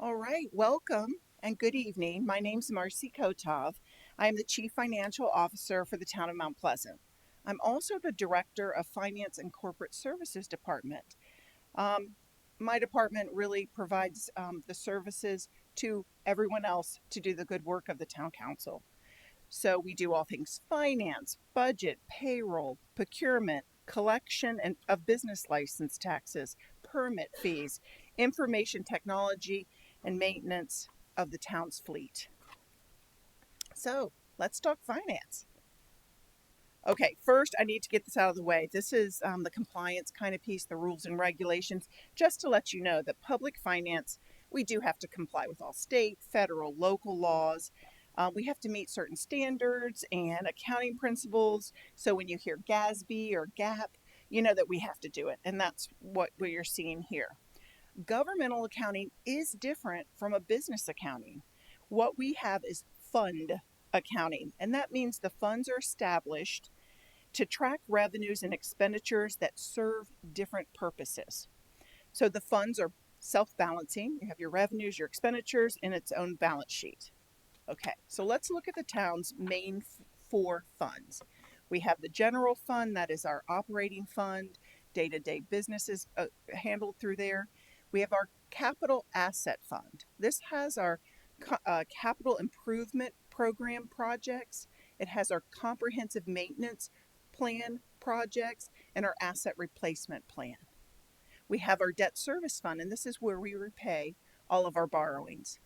All right, welcome and good evening. My name's Marcy Cotov. I am the Chief Financial Officer for the town of Mount Pleasant. I'm also the Director of Finance and Corporate Services Department. Um, my department really provides the services to everyone else to do the good work of the town council. So we do all things finance, budget, payroll, procurement, collection of business license taxes, permit fees, information technology, and maintenance of the town's fleet. So let's talk finance. Okay, first I need to get this out of the way. This is the compliance kind of piece, the rules and regulations, just to let you know that public finance, we do have to comply with all state, federal, local laws. We have to meet certain standards and accounting principles. So when you hear GASB or GAAP, you know that we have to do it. And that's what you're seeing here. Governmental accounting is different from a business accounting. What we have is fund accounting, and that means the funds are established to track revenues and expenditures that serve different purposes. So the funds are self-balancing. You have your revenues, your expenditures in its own balance sheet. Okay, so let's look at the town's main four funds. We have the general fund, that is our operating fund, day-to-day businesses handled through there. We have our capital asset fund. This has our capital improvement program projects. It has our comprehensive maintenance plan projects and our asset replacement plan. We have our debt service fund, and this is where we repay all of our borrowings.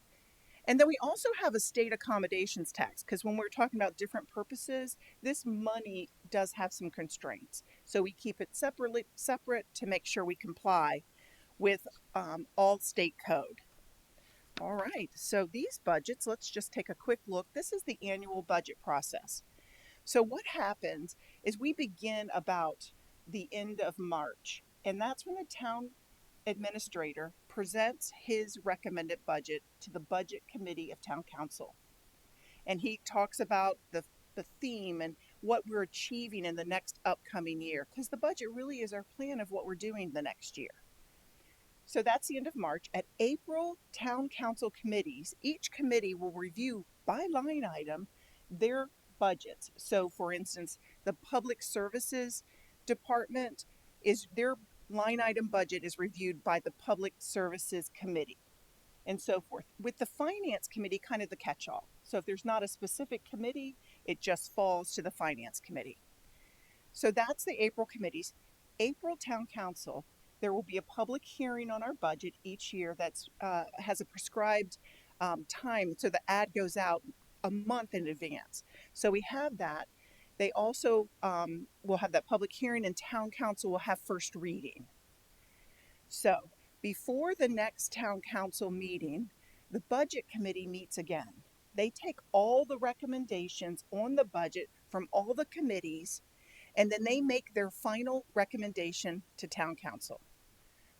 And then we also have a state accommodations tax, because when we're talking about different purposes, this money does have some constraints. So we keep it separate to make sure we comply with all state code. All right, so these budgets, let's just take a quick look. This is the annual budget process. So what happens is we begin about the end of March, and that's when the town administrator presents his recommended budget to the budget committee of town council. And he talks about the theme and what we're achieving in the next upcoming year, because the budget really is our plan of what we're doing the next year. So that's the end of March. At April, town council committees, each committee will review by line item their budgets. So for instance, the public services department is their line item budget is reviewed by the public services committee and so forth. With the finance committee, kind of the catch-all. So if there's not a specific committee, it just falls to the finance committee. So that's the April committees. April town council, there will be a public hearing on our budget each year that's has a prescribed time. So the ad goes out a month in advance. So we have that. They also will have that public hearing, and town council will have first reading. So before the next town council meeting, the budget committee meets again. They take all the recommendations on the budget from all the committees, and then they make their final recommendation to town council.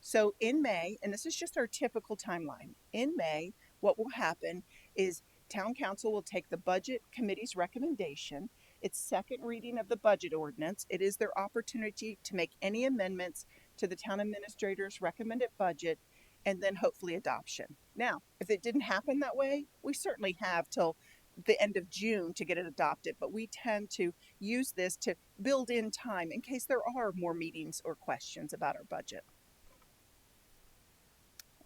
So in May, and this is just our typical timeline, in May, what will happen is town council will take the budget committee's recommendation, its second reading of the budget ordinance. It is their opportunity to make any amendments to the town administrator's recommended budget, and then hopefully adoption. Now, if it didn't happen that way, we certainly have till the end of June to get it adopted, but we tend to use this to build in time in case there are more meetings or questions about our budget.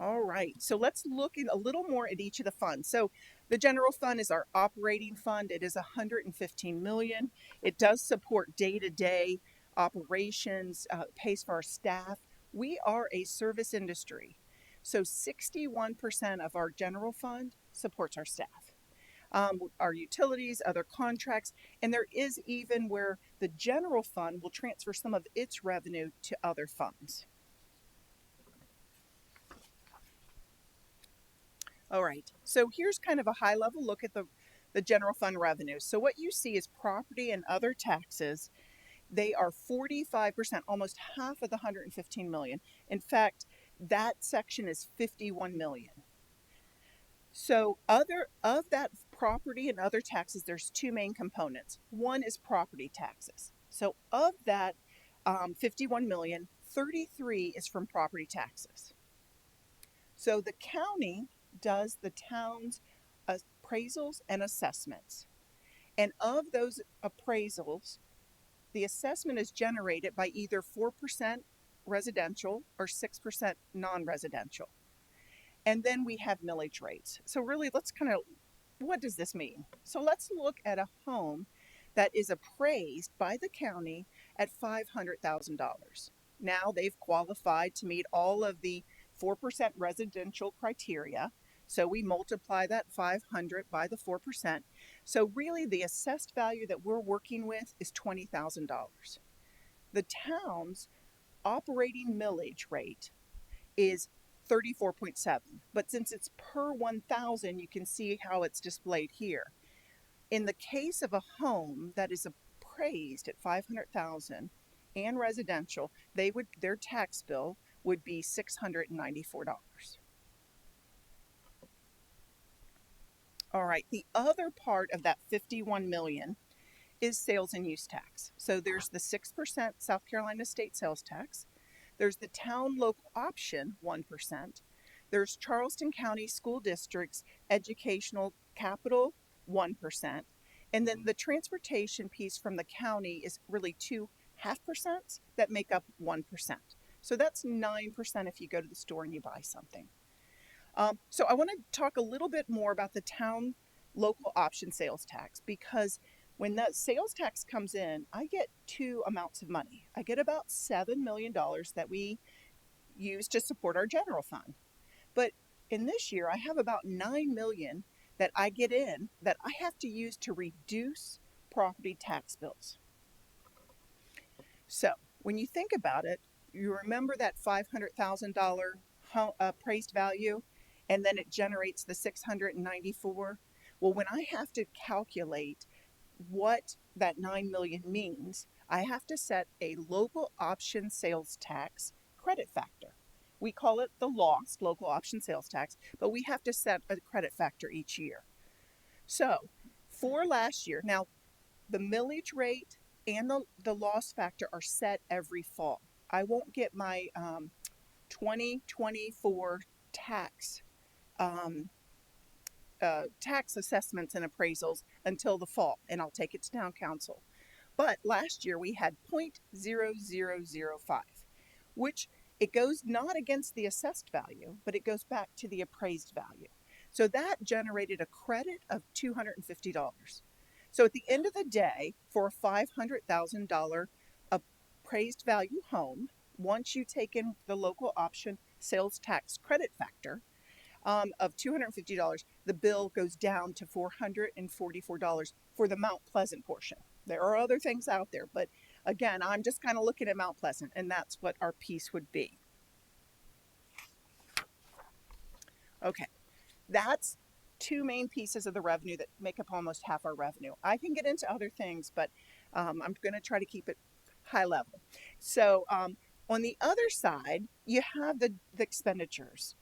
All right, so let's look a little more at each of the funds. So the general fund is our operating fund. It is $115 million. It does support day-to-day operations, pays for our staff. We are a service industry, so 61% of our general fund supports our staff. Our utilities, other contracts, and there is even where the general fund will transfer some of its revenue to other funds. All right, so here's kind of a high level look at the general fund revenue. So what you see is property and other taxes. They are 45%, almost half of the 115 million. In fact, that section is 51 million. So of that property and other taxes, there's two main components. One is property taxes. So of that 51 million, 33 is from property taxes. So the county does the town's appraisals and assessments. And of those appraisals, the assessment is generated by either 4% residential or 6% non residential. And then we have millage rates. So, really, let's kind of, what does this mean? So, let's look at a home that is appraised by the county at $500,000. Now they've qualified to meet all of the 4% residential criteria. So we multiply that 500 by the 4%. So really the assessed value that we're working with is $20,000. The town's operating millage rate is 34.7, but since it's per 1,000, you can see how it's displayed here. In the case of a home that is appraised at 500,000 and residential, their tax bill would be $694. All right, the other part of that 51 million is sales and use tax. So there's the 6% South Carolina state sales tax. There's the town local option 1%. There's Charleston County School District's educational capital 1%. And then the transportation piece from the county is really 2.5% that make up 1%. So that's 9% if you go to the store and you buy something. So I want to talk a little bit more about the town local option sales tax, because when that sales tax comes in, I get two amounts of money. I get about $7 million that we use to support our general fund. But in this year, I have about $9 million that I get in that I have to use to reduce property tax bills. So when you think about it, you remember that $500,000 appraised value, and then it generates the 694. Well, when I have to calculate what that 9 million means, I have to set a local option sales tax credit factor. We call it the lost local option sales tax, but we have to set a credit factor each year. So for last year, now the millage rate and the loss factor are set every fall. I won't get my 2024 tax tax assessments and appraisals until the fall, and I'll take it to town council. But last year we had 0.0005, which it goes not against the assessed value, but it goes back to the appraised value. So that generated a credit of $250. So at the end of the day, for a $500,000 appraised value home, once you take in the local option sales tax credit factor of $250, the bill goes down to $444 for the Mount Pleasant portion. There are other things out there, but again, I'm just kind of looking at Mount Pleasant, and that's what our piece would be. Okay, that's two main pieces of the revenue that make up almost half our revenue. I can get into other things, but I'm going to try to keep it high level. So on the other side, you have the expenditures.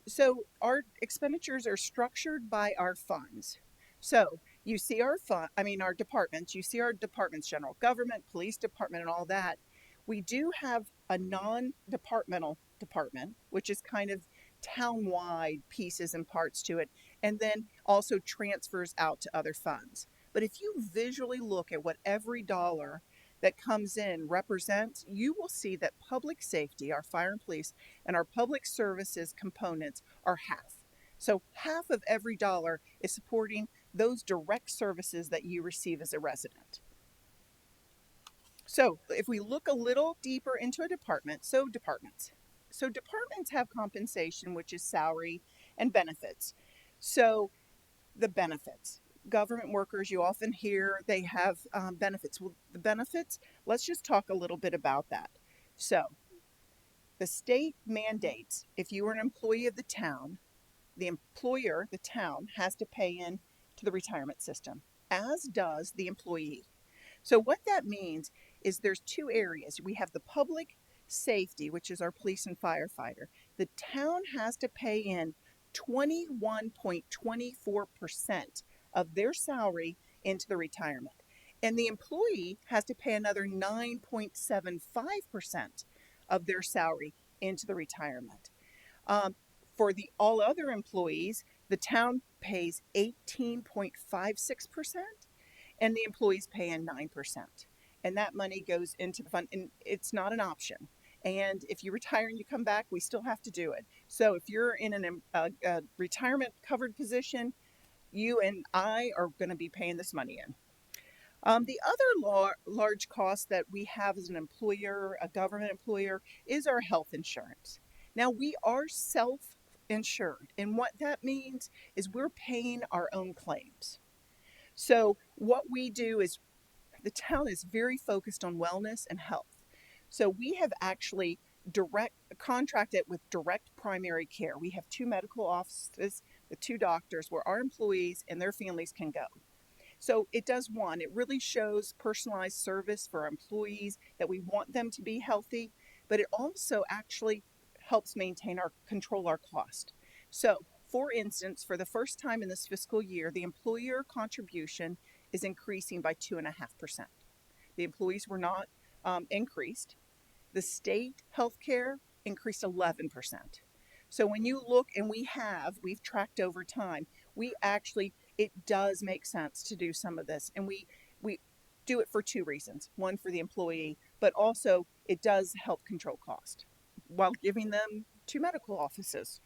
So our expenditures are structured by our funds. So you see our our departments, you see our departments, general government, police department, and all that. We do have a non-departmental department, which is kind of town-wide pieces and parts to it, and then also transfers out to other funds. But if you visually look at what every dollar that comes in represents, you will see that public safety, our fire and police, and our public services components are half. So half of every dollar is supporting those direct services that you receive as a resident. So if we look a little deeper into a department, departments have compensation, which is salary and benefits. So the benefits, government workers, you often hear they have benefits. Well, the benefits, let's just talk a little bit about that. So the state mandates, if you are an employee of the town, the employer, the town, has to pay in to the retirement system, as does the employee. So what that means is there's two areas. We have the public safety, which is our police and firefighter. The town has to pay in 21.24% of their salary into the retirement. And the employee has to pay another 9.75% of their salary into the retirement. For the all other employees, the town pays 18.56% and the employees pay in 9%. And that money goes into the fund, and it's not an option. And if you retire and you come back, we still have to do it. So if you're in a retirement covered position, you and I are going to be paying this money in. The other large cost that we have as an employer, a government employer, is our health insurance. Now, we are self insured, and what that means is we're paying our own claims. So, what we do is the town is very focused on wellness and health. So, we have actually direct contracted with direct primary care. We have 2 medical offices with 2 doctors where our employees and their families can go. So it does one, it really shows personalized service for our employees that we want them to be healthy, but it also actually helps maintain our control our cost. So, for instance, for the first time in this fiscal year, the employer contribution is increasing by 2.5%. The employees were not increased. The state healthcare increased 11%. So when you look, and we've tracked over time, we actually, it does make sense to do some of this. And we do it for 2 reasons. One, for the employee, but also it does help control cost while giving them 2 medical offices.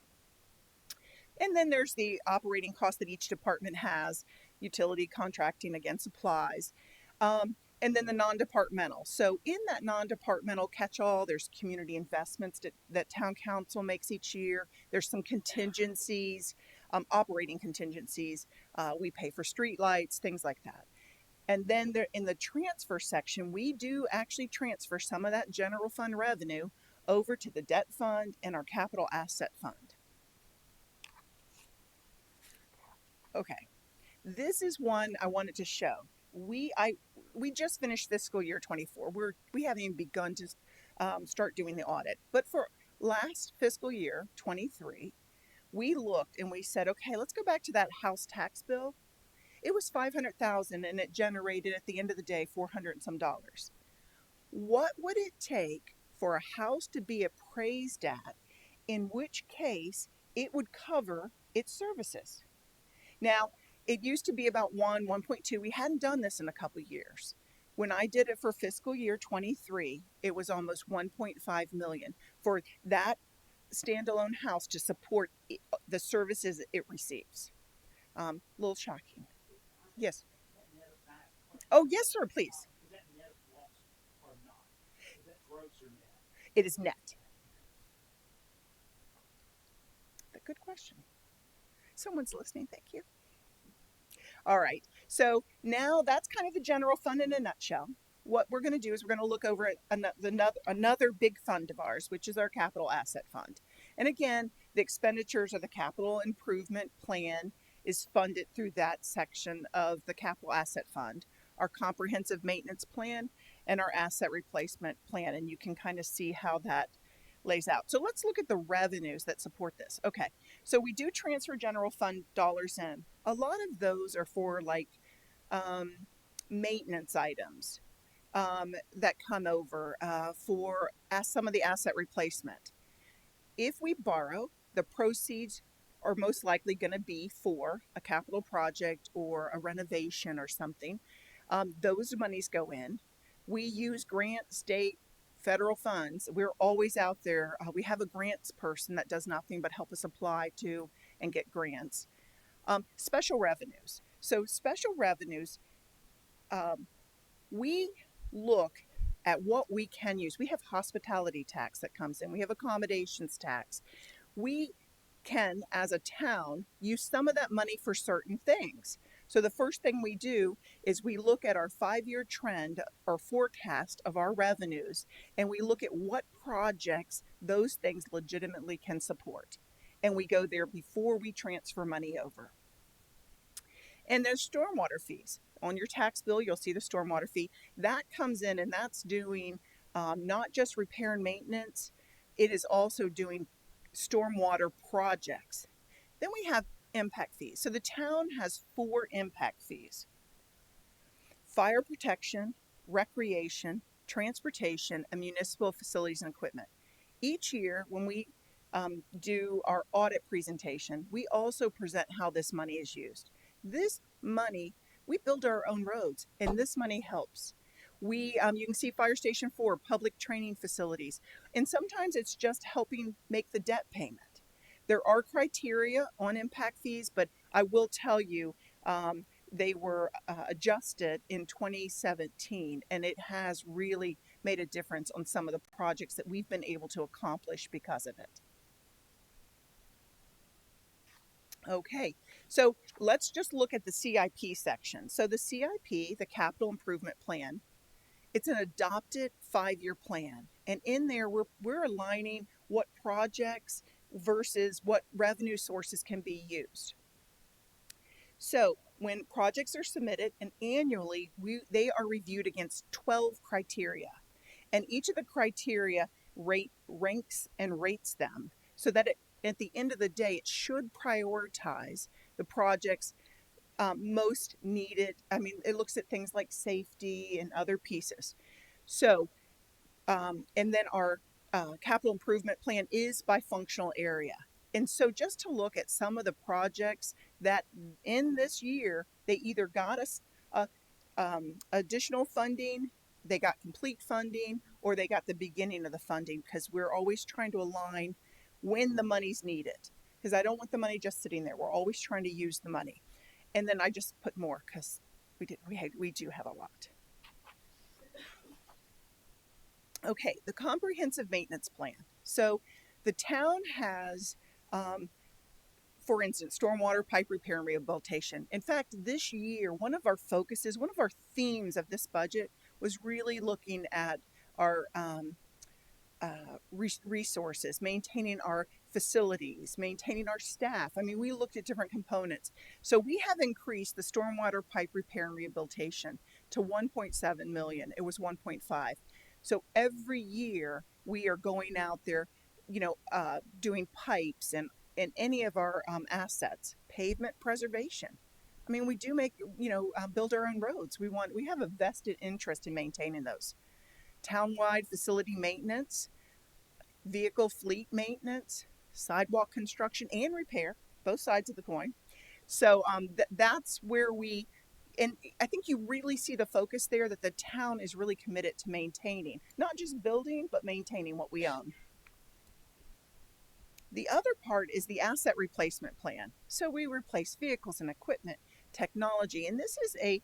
And then there's the operating cost that each department has, utility, contracting, again, supplies. And then the non-departmental. So in that non-departmental catch-all, there's community investments that town council makes each year. There's some contingencies, operating contingencies. We pay for street lights, things like that. And then there, in the transfer section, we do actually transfer some of that general fund revenue over to the debt fund and our capital asset fund. Okay, this is one I wanted to show. We just finished fiscal year 24. We haven't even begun to start doing the audit. But for last fiscal year 23, we looked and we said, okay, let's go back to that house tax bill. It was $500,000 and it generated at the end of the day $400 and some dollars. What would it take for a house to be appraised at, in which case it would cover its services? Now, it used to be about 1.2. We hadn't done this in a couple of years. When I did it for fiscal year 23, it was almost 1.5 million for that standalone house to support the services it receives. A little shocking. Yes. Oh, yes, sir, please. It is net. Good question. Someone's listening. Thank you. All right. So now that's kind of the general fund in a nutshell. What we're going to do is we're going to look over at another big fund of ours, which is our capital asset fund. And again, the expenditures of the capital improvement plan is funded through that section of the capital asset fund, our comprehensive maintenance plan, and our asset replacement plan. And you can kind of see how that lays out. So let's look at the revenues that support this. Okay, so we do transfer general fund dollars in. A lot of those are for like maintenance items that come over for some of the asset replacement. If we borrow, the proceeds are most likely going to be for a capital project or a renovation or something. Those monies go in. We use grant, state, federal funds. We're always out there. We have a grants person that does nothing but help us apply to and get grants. Special revenues. So special revenues, we look at what we can use. We have hospitality tax that comes in. We have accommodations tax. We can, as a town, use some of that money for certain things. So the first thing we do is we look at our 5-year trend or forecast of our revenues, and we look at what projects those things legitimately can support. And we go there before we transfer money over. And there's stormwater fees. On your tax bill, you'll see the stormwater fee. That comes in, and that's doing not just repair and maintenance, it is also doing stormwater projects. Then we have impact fees. So the town has 4 impact fees: fire protection, recreation, transportation, and municipal facilities and equipment. Each year when we do our audit presentation, we also present how this money is used. This money, we build our own roads, and this money helps. You can see Fire Station 4, public training facilities, and sometimes it's just helping make the debt payment. There are criteria on impact fees, but I will tell you, they were adjusted in 2017, and it has really made a difference on some of the projects that we've been able to accomplish because of it. Okay, so let's just look at the CIP section. So the CIP, the Capital Improvement Plan, it's an adopted 5-year plan. And in there, we're aligning what projects versus what revenue sources can be used. So when projects are submitted and annually, they are reviewed against 12 criteria. And each of the criteria ranks and rates them so that at the end of the day, it should prioritize the projects most needed. I mean, it looks at things like safety and other pieces. So, and then our capital improvement plan is by functional area. And so just to look at some of the projects that in this year, they either got us additional funding, they got complete funding, or they got the beginning of the funding, because we're always trying to align when the money's needed. Because I don't want the money just sitting there. We're always trying to use the money. And then I just put more because we do have a lot. Okay, the comprehensive maintenance plan. So the town has, for instance, stormwater pipe repair and rehabilitation. In fact, this year, one of our focuses, one of our themes of this budget was really looking at our resources, maintaining our facilities, maintaining our staff. I mean, we looked at different components. So we have increased the stormwater pipe repair and rehabilitation to 1.7 million. It was 1.5. So every year we are going out there, doing pipes and any of our assets, pavement preservation. I mean, we do build our own roads. We have a vested interest in maintaining those. Townwide facility maintenance, vehicle fleet maintenance, sidewalk construction and repair, both sides of the coin. So that's where and I think you really see the focus there, that the town is really committed to maintaining, not just building, but maintaining what we own. The other part is the asset replacement plan. So we replace vehicles and equipment, technology, and this is a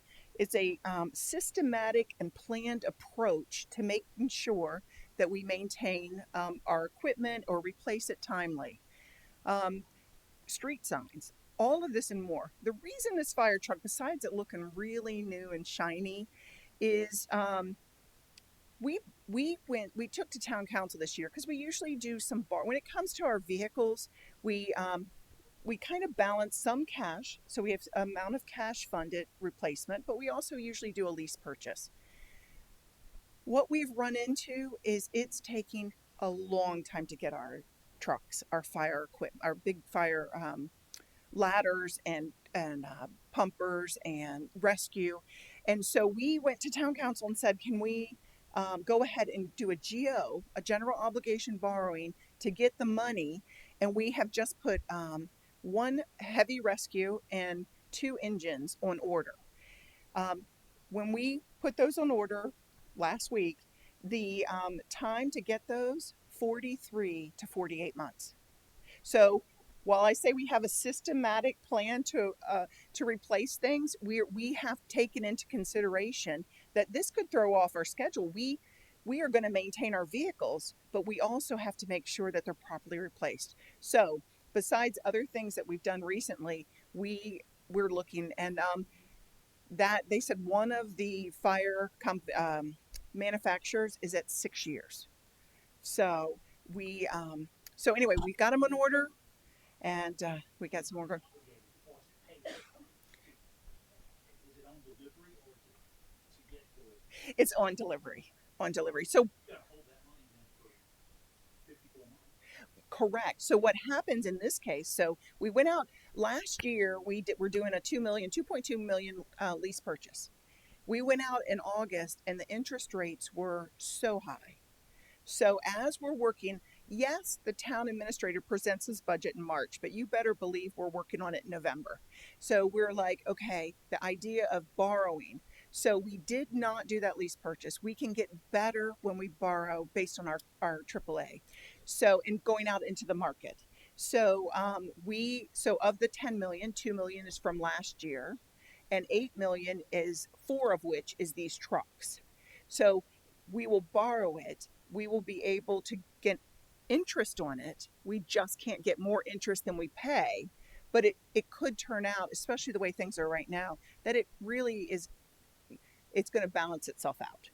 systematic and planned approach to making sure that we maintain our equipment or replace it timely. Street signs, all of this and more. The reason this fire truck, besides it looking really new and shiny, is we took to town council this year, because we usually do when it comes to our vehicles, we kind of balance some cash, so we have amount of cash funded replacement, but we also usually do a lease purchase. What we've run into is it's taking a long time to get our trucks, our fire equipment, our big fire ladders and pumpers and rescue. And so we went to town council and said, can we go ahead and do a GO, a general obligation borrowing, to get the money? And we have just put 1 heavy rescue and 2 engines on order. When we put those on order last week, the time to get those, 43 to 48 months. So while I say we have a systematic plan to replace things, we have taken into consideration that this could throw off our schedule. We are going to maintain our vehicles, but we also have to make sure that they're properly replaced. So besides other things that we've done recently, we're looking, and that they said one of the fire manufacturers is at 6 years. So anyway, we got them on order, and we got some more going. It's on delivery. On delivery. So correct. So what happens in this case? So we went out last year. We're doing a 2.2 million lease purchase. We went out in August, and the interest rates were so high. So as we're working, yes, the town administrator presents his budget in March, but you better believe we're working on it in November. So we're like, okay, the idea of borrowing. So we did not do that lease purchase. We can get better when we borrow based on our AAA. So in going out into the market. So so of the 10 million, 2 million is from last year, and 8 million is four of which is these trucks. So we will borrow it. We will be able to get interest on it. We just can't get more interest than we pay. But it could turn out, especially the way things are right now, that it really is, it's going to balance itself out.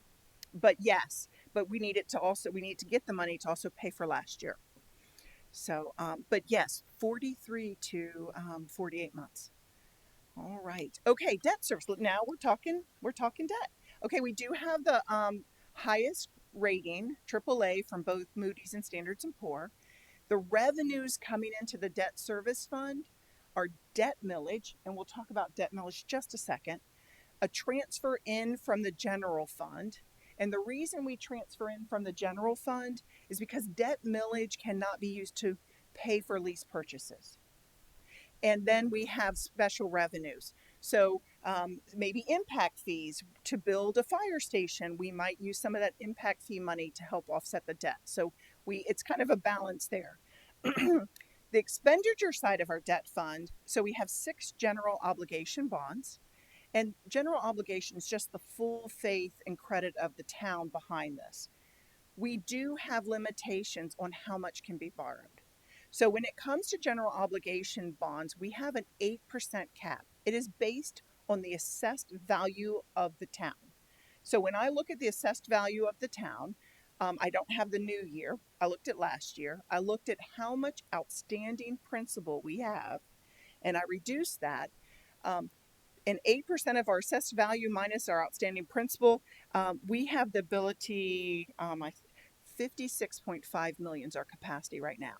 But yes, but we need to get the money to also pay for last year. So, but yes, 43 to 48 months. All right. Okay, debt service. Now we're talking debt. Okay, we do have the highest rating, AAA, from both Moody's and Standards and Poor. The revenues coming into the debt service fund are debt millage, and we'll talk about debt millage just a second. A transfer in from the general fund. And the reason we transfer in from the general fund is because debt millage cannot be used to pay for lease purchases. And then we have special revenues. So maybe impact fees to build a fire station. We might use some of that impact fee money to help offset the debt. So it's kind of a balance there. The expenditure side of our debt fund, so we have 6 general obligation bonds. And general obligation is just the full faith and credit of the town behind this. We do have limitations on how much can be borrowed. So when it comes to general obligation bonds, we have an 8% cap. It is based on the assessed value of the town. So when I look at the assessed value of the town, I don't have the new year. I looked at last year. I looked at how much outstanding principal we have, and I reduced that. And 8% of our assessed value minus our outstanding principal, we have the ability, 56.5 million is our capacity right now.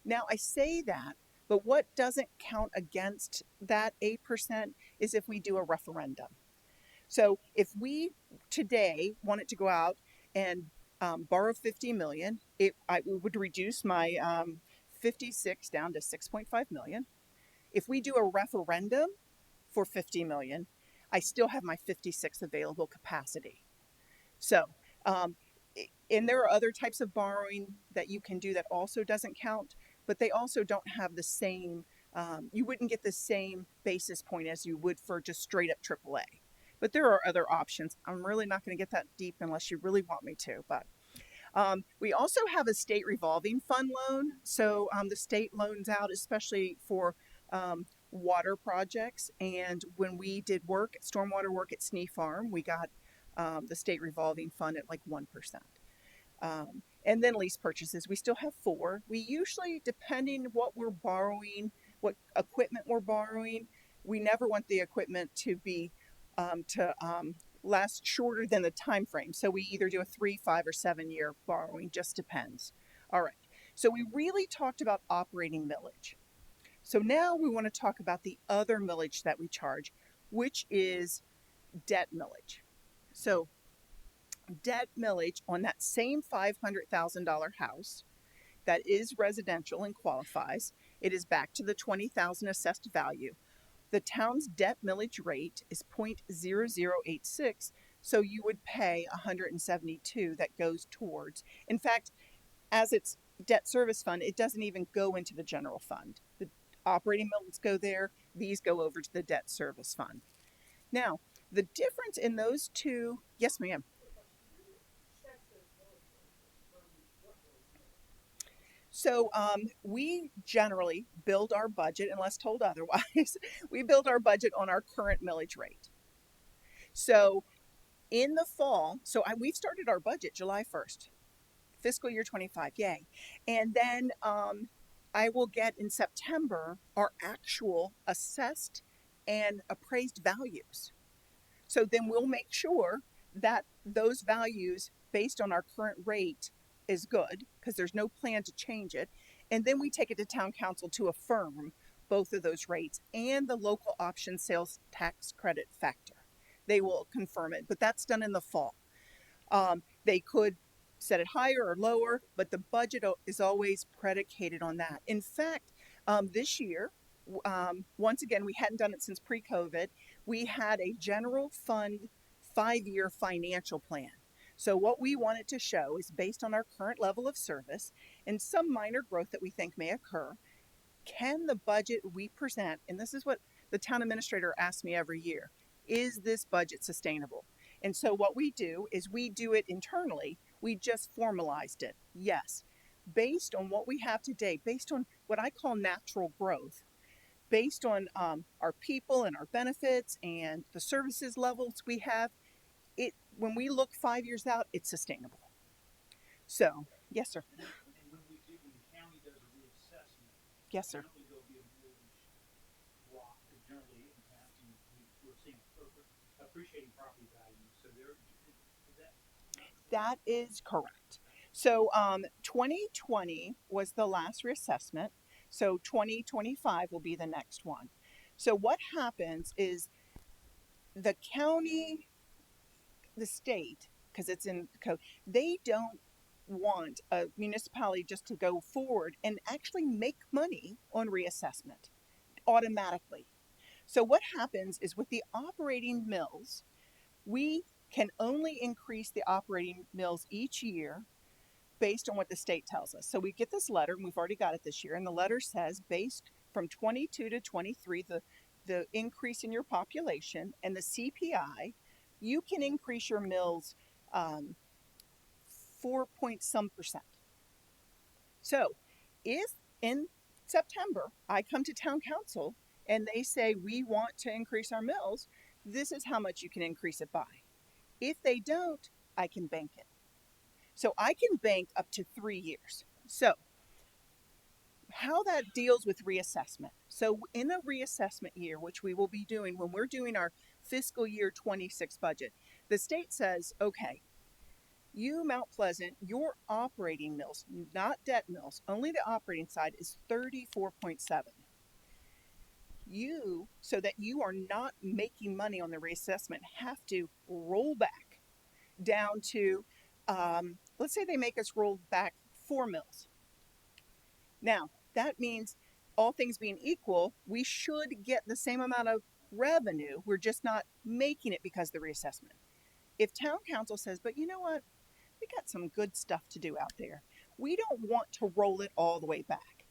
Now, I say that, but what doesn't count against that 8% is if we do a referendum. So if we today wanted to go out and borrow 50 million, it would reduce my 56 down to 6.5 million. If we do a referendum for 50 million, I still have my 56 available capacity. So, and there are other types of borrowing that you can do that also doesn't count, but they also don't have the same, you wouldn't get the same basis point as you would for just straight up AAA. But there are other options. I'm really not going to get that deep unless you really want me to. But we also have a state revolving fund loan. So the state loans out, especially for water projects. And when we did stormwater work at Snee Farm, we got the state revolving fund at like 1%. And then lease purchases, we still have 4. We usually, depending what we're borrowing, what equipment we're borrowing, we never want the equipment to be last shorter than the time frame. So we either do a 3, 5, or 7 year borrowing, just depends. All right. So we really talked about operating millage. So now we want to talk about the other millage that we charge, which is debt millage. So debt millage on that same $500,000 house that is residential and qualifies, it is back to the $20,000 assessed value. The town's debt millage rate is 0.0086, so you would pay $172 that goes towards. In fact, as it's debt service fund, it doesn't even go into the general fund. The operating millage go there, these go over to the debt service fund. Now, the difference in those two, yes, ma'am. So we generally build our budget, unless told otherwise, we build our budget on our current millage rate. So in the fall, we've started our budget July 1st, fiscal year 25, yay. And then I will get in September our actual assessed and appraised values. So then we'll make sure that those values based on our current rate is good because there's no plan to change it. And then we take it to town council to affirm both of those rates and the local option sales tax credit factor. They will confirm it, but that's done in the fall. They could set it higher or lower, but the budget is always predicated on that. In fact, this year, once again, we hadn't done it since pre-COVID. We had a general fund 5-year financial plan. So what we wanted to show is based on our current level of service and some minor growth that we think may occur, can the budget we present, and this is what the town administrator asks me every year, is this budget sustainable? And so what we do is we do it internally. We just formalized it. Yes, based on what we have today, based on what I call natural growth, based on our people and our benefits and the services levels we have, it when we look 5 years out, it's sustainable. So, yes, sir. And when the county does a reassessment, Yes, sir. generally there'll be a millage drop, because generally in the past we're seeing appreciating property values. So is that? That is correct. So 2020 was the last reassessment. So 2025 will be the next one. So what happens is the county, the state, because it's in code, they don't want a municipality just to go forward and actually make money on reassessment automatically. So what happens is with the operating mills, we can only increase the operating mills each year based on what the state tells us. So we get this letter, and we've already got it this year, and the letter says based from 22 to 23, the increase in your population and the CPI, you can increase your mills 4 point some percent. So if in September I come to town council and they say we want to increase our mills, this is how much you can increase it by. If they don't, I can bank it. So I can bank up to 3 years. So how that deals with reassessment. So in a reassessment year, which we will be doing when we're doing our fiscal year 26 budget, the state says, okay, you, Mount Pleasant, your operating mills, not debt mills, only the operating side is 34.7. You, so that you are not making money on the reassessment, have to roll back down to, let's say they make us roll back 4 mills. Now, that means all things being equal, we should get the same amount of revenue. We're just not making it because of the reassessment. If town council says, but you know what? We got some good stuff to do out there. We don't want to roll it all the way back.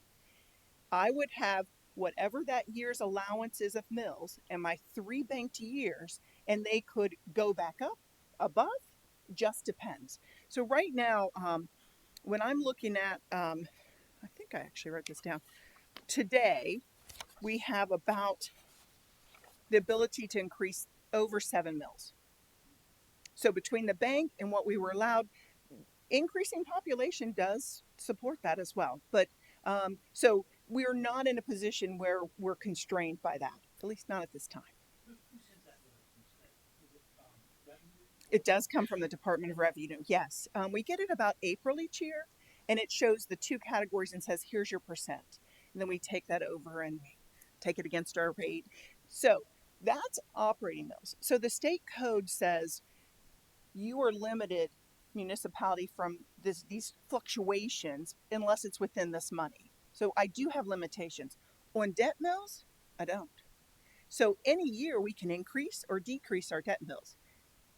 I would have whatever that year's allowance is of mills and my 3 banked years, and they could go back up, above, just depends. So right now, when I'm looking at, I think I actually wrote this down. Today, we have about the ability to increase over 7 mills. So between the bank and what we were allowed, increasing population does support that as well. But so we're not in a position where we're constrained by that, at least not at this time. Who sends that letter from the state? Is it revenue? It does come from the Department of Revenue, yes. We get it about April each year, and it shows the 2 categories and says, here's your percent. And then we take that over and take it against our rate. So that's operating mills. So the state code says you are limited, municipality, from these fluctuations unless it's within this money. So I do have limitations. On debt mills, I don't. So any year we can increase or decrease our debt mills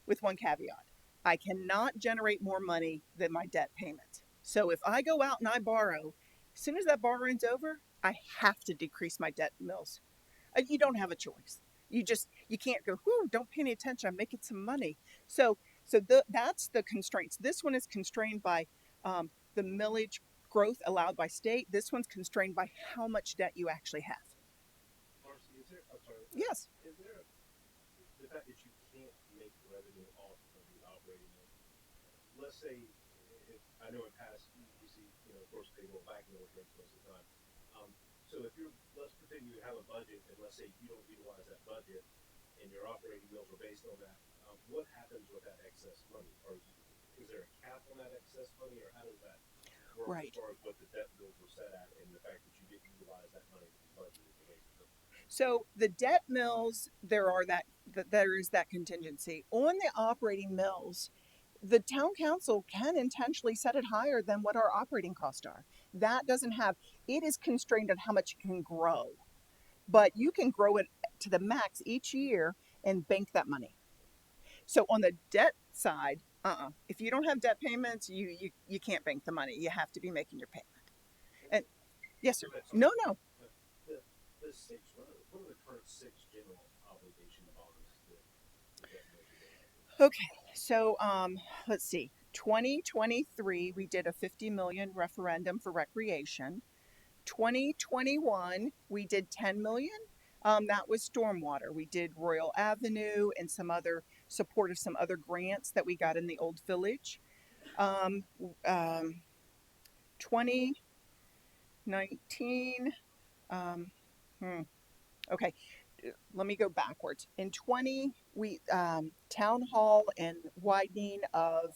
with one caveat. I cannot generate more money than my debt payments. So if I go out and I borrow, as soon as that borrowing's over, I have to decrease my debt mills. You don't have a choice. You can't go, whoo, don't pay any attention, I'm making some money. So that's the constraints. This one is constrained by the millage growth allowed by state. This one's constrained by how much debt you actually have. Marcy, I'm sorry. Yes. Is there the fact that you can't make revenue off of the operating mill? Let's say, I know in past you see, of course they roll back millage rates most of the time. So if let's pretend you have a budget, and let's say you don't utilize that budget, and your operating mills are based on that. What happens with that excess money? Is there a cap on that excess money, or how does that work? Right. As far as what the debt mills were set at, and the fact that you didn't utilize that money that you budgeted to make? So the debt mills, there is that contingency. On the operating mills, the town council can intentionally set it higher than what our operating costs are. That doesn't have, it is constrained on how much it can grow, but you can grow it to the max each year and bank that money. So on the debt side, if you don't have debt payments, you can't bank the money. You have to be making your payment. And yes, sir. Go ahead, sorry. No, no. The, the six, what are the current six general obligation bonds that the debt measure that out there? Okay. So let's see. 2023, we did a 50 million referendum for recreation. 2021, we did 10 million. That was stormwater. We did Royal Avenue and some other support of some other grants that we got in the old village. Um, um, 2019, um, hmm, okay, let me go backwards. In 20, we town hall and widening of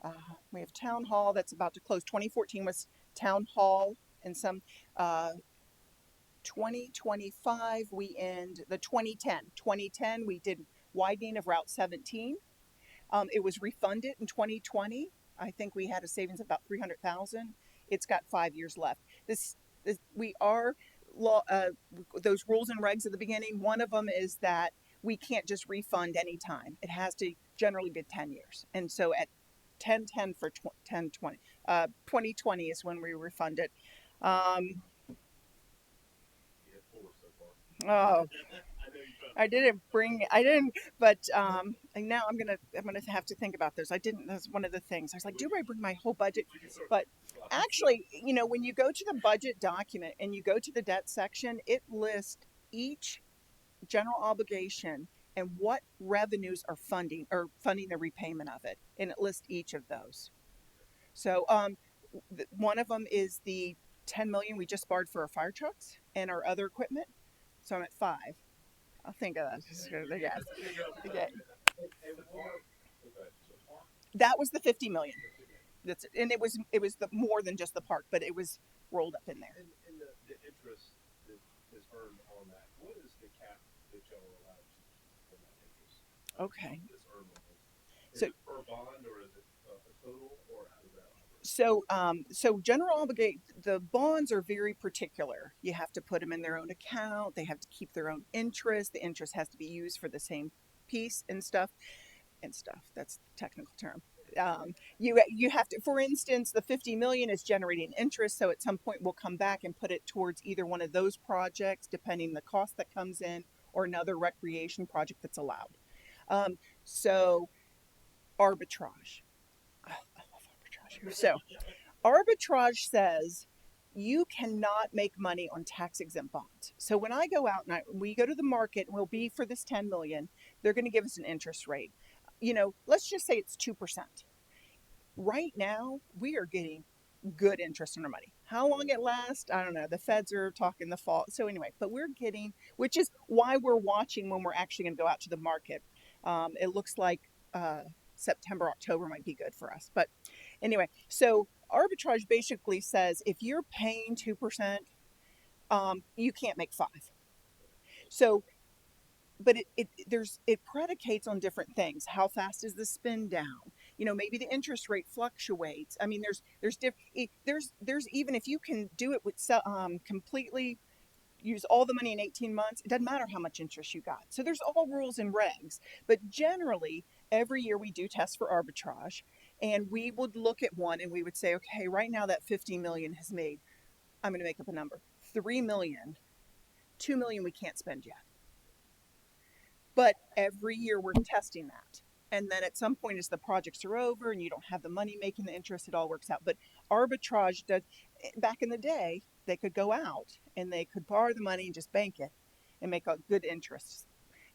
uh, we have town hall that's about to close. 2014 was town hall and some. 2025 we end the 2010 we did widening of Route 17. It was refunded in 2020. I think we had a savings of about 300,000. It's got 5 years left. This we are law those rules and regs at the beginning. One of them is that we can't just refund anytime. It has to generally be 10 years. And so at 1010 for 1020, 2020 is when we refunded. Um, You had four so far. oh, I know you're trying to I think. didn't bring. I didn't. But and now I'm gonna have to think about those. I didn't. That's one of the things. I was like, We do can, I bring my whole budget? we can certainly But fly. actually, when you go to the budget document and you go to the debt section, it lists each general obligation and what revenues are funding the repayment of it, and it lists each of those. So one of them is the 10 million we just borrowed for our fire trucks and our other equipment. So I'm at five. I'll think of that. Yes. Okay. And what? Okay, so That was the 50 million. 50 million. And it was the more than just the park, but it was rolled up in there. And the interest that is earned on that, what is the cap that y'all are allowed to keep on that interest Okay. that's earned on those? Is So it per bond or is it a total or how does that operate? so general obligate the bonds are very particular. You have to put them in their own account. They have to keep their own interest. The interest has to be used for the same piece and stuff. That's the technical term. You have to, for instance, the 50 million is generating interest, so at some point we'll come back and put it towards either one of those projects, depending the cost that comes in, or another recreation project that's allowed. So arbitrage. Oh, I love arbitrage. So arbitrage says you cannot make money on tax exempt bonds. So when I go out and we go to the market and we'll be for this 10 million, they're going to give us an interest rate. Let's just say it's 2%. Right now, we are getting good interest on our money. How long it lasts, I don't know. The feds are talking the fall. So anyway, but we're getting, which is why we're watching when we're actually going to go out to the market. It looks like September, October might be good for us. But anyway, so arbitrage basically says if you're paying 2%, you can't make five. So but it predicates on different things. How fast is the spin down? Maybe the interest rate fluctuates. I mean, there's even if you can do it with completely use all the money in 18 months, it doesn't matter how much interest you got. So there's all rules and regs. But generally, every year we do test for arbitrage, and we would look at one and we would say, okay, right now that 50 million has made, I'm going to make up a number, 3 million, 2 million we can't spend yet. But every year we're testing that. And then at some point, as the projects are over and you don't have the money making the interest, it all works out. But arbitrage does, back in the day, they could go out and they could borrow the money and just bank it and make a good interest.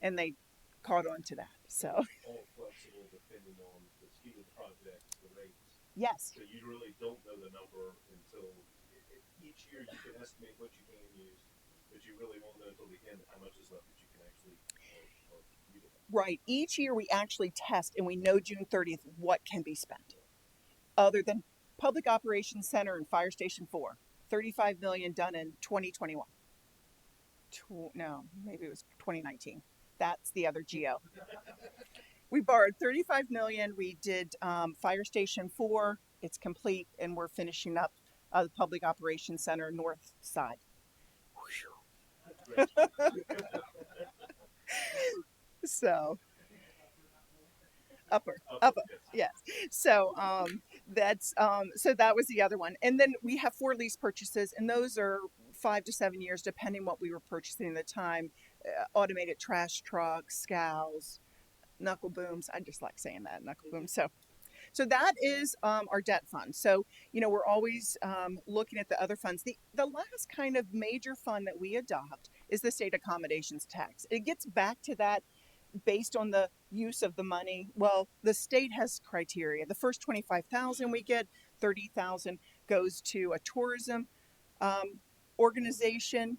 And they caught on to that. So, All flexible depending on the speed of the projects, the rates. yes. So you really don't know the number until each year you can estimate what you can use, but you really won't know until the end how much is left that you can actually or utilize. Right. Each year we actually test and we know June 30th what can be spent. Other than Public Operations Center and Fire Station 4, 35 million done in 2021. No, maybe it was 2019. That's the other geo. We borrowed 35 million. We did Fire Station 4. It's complete, and we're finishing up the Public Operations Center north side. Great. So upper, Upper, upper, yes. yes. So so that was the other one, and then we have 4 lease purchases, and those are 5 to 7 years, depending what we were purchasing at the time. Automated trash trucks, scows, knuckle booms. I just like saying that, knuckle booms. So that is our debt fund. So we're always looking at the other funds. The last kind of major fund that we adopt is the state accommodations tax. It gets back to that based on the use of the money. Well, the state has criteria. The first 25,000 we get, 30,000 goes to a tourism um, organization,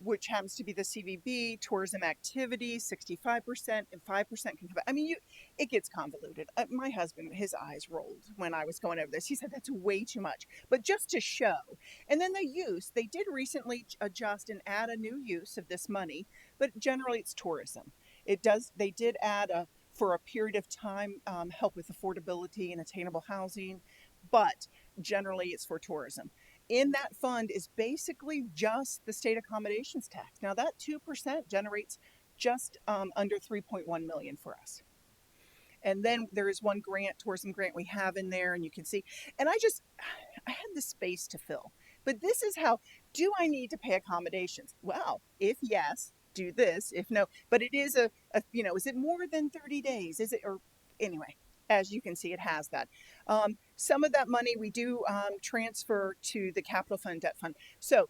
which happens to be the CVB, tourism activities, 65%, and 5% can come back. I mean, it gets convoluted. My husband, his eyes rolled when I was going over this. He said that's way too much, but just to show. And then the use, they did recently adjust and add a new use of this money, but generally it's tourism. They did add for a period of time, help with affordability and attainable housing, but generally it's for tourism. In that fund is basically just the state accommodations tax. Now that 2% generates just under 3.1 million for us. And then there is one grant, tourism grant we have in there, and you can see. And I had the space to fill. But this is how, do I need to pay accommodations? Well, if yes, do this. If no, but it is is it more than 30 days? Is it, or anyway, as you can see, it has that. Some of that money we do transfer to the capital fund, debt fund. So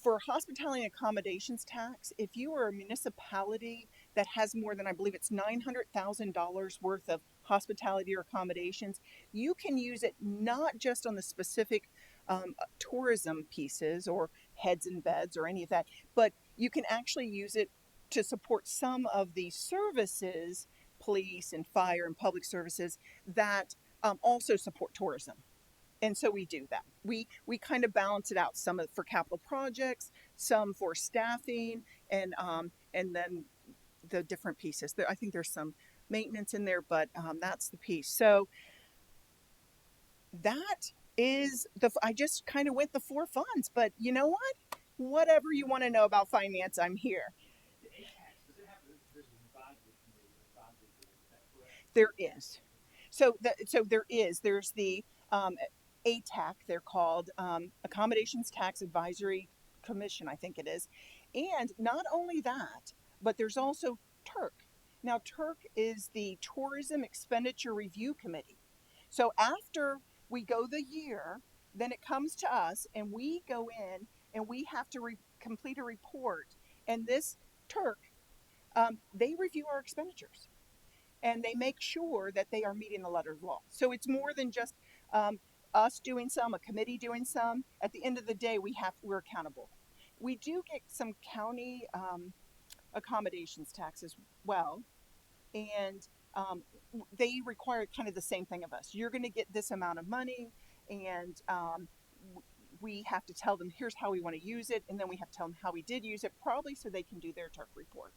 for hospitality and accommodations tax, if you are a municipality that has more than, I believe it's $900,000 worth of hospitality or accommodations, you can use it not just on the specific tourism pieces or heads and beds or any of that, but you can actually use it to support some of the services, police and fire and public services that also support tourism. And so we do that. We kind of balance it out. Some for capital projects, some for staffing, and then the different pieces. I think there's some maintenance in there, but that's the piece. So that is I just kind of went the 4 funds, but you know what? Whatever you want to know about finance, I'm here. The ATAX, does it have, there's an advisory committee or advisory board, is that correct? There is. There's the ATAC, they're called Accommodations Tax Advisory Commission, I think it is. And not only that, but there's also TURC. Now, TURC is the Tourism Expenditure Review Committee. So after we go the year, then it comes to us and we go in and we have to complete a report. And this TURC, they review our expenditures and they make sure that they are meeting the letter of law. So it's more than just us doing some, a committee doing some. At the end of the day, we're accountable. We do get some county accommodations tax as well, and they require kind of the same thing of us. You're going to get this amount of money, and we have to tell them here's how we want to use it, and then we have to tell them how we did use it, probably so they can do their TURC report.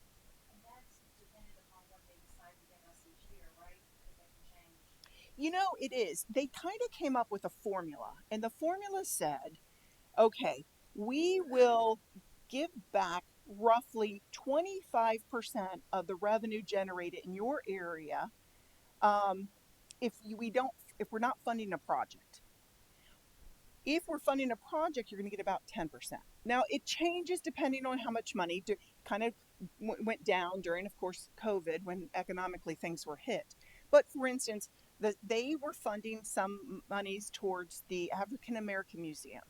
And that's dependent upon what they decide to give us each year, right? Because they can change. It is. They kind of came up with a formula, and the formula said, okay, we will give back roughly 25% of the revenue generated in your area um, if we're not funding a project. If we're funding a project, you're going to get about 10%. Now, it changes depending on how much money kind of went down during, of course, COVID when economically things were hit. But for instance, they were funding some monies towards the African American Museum.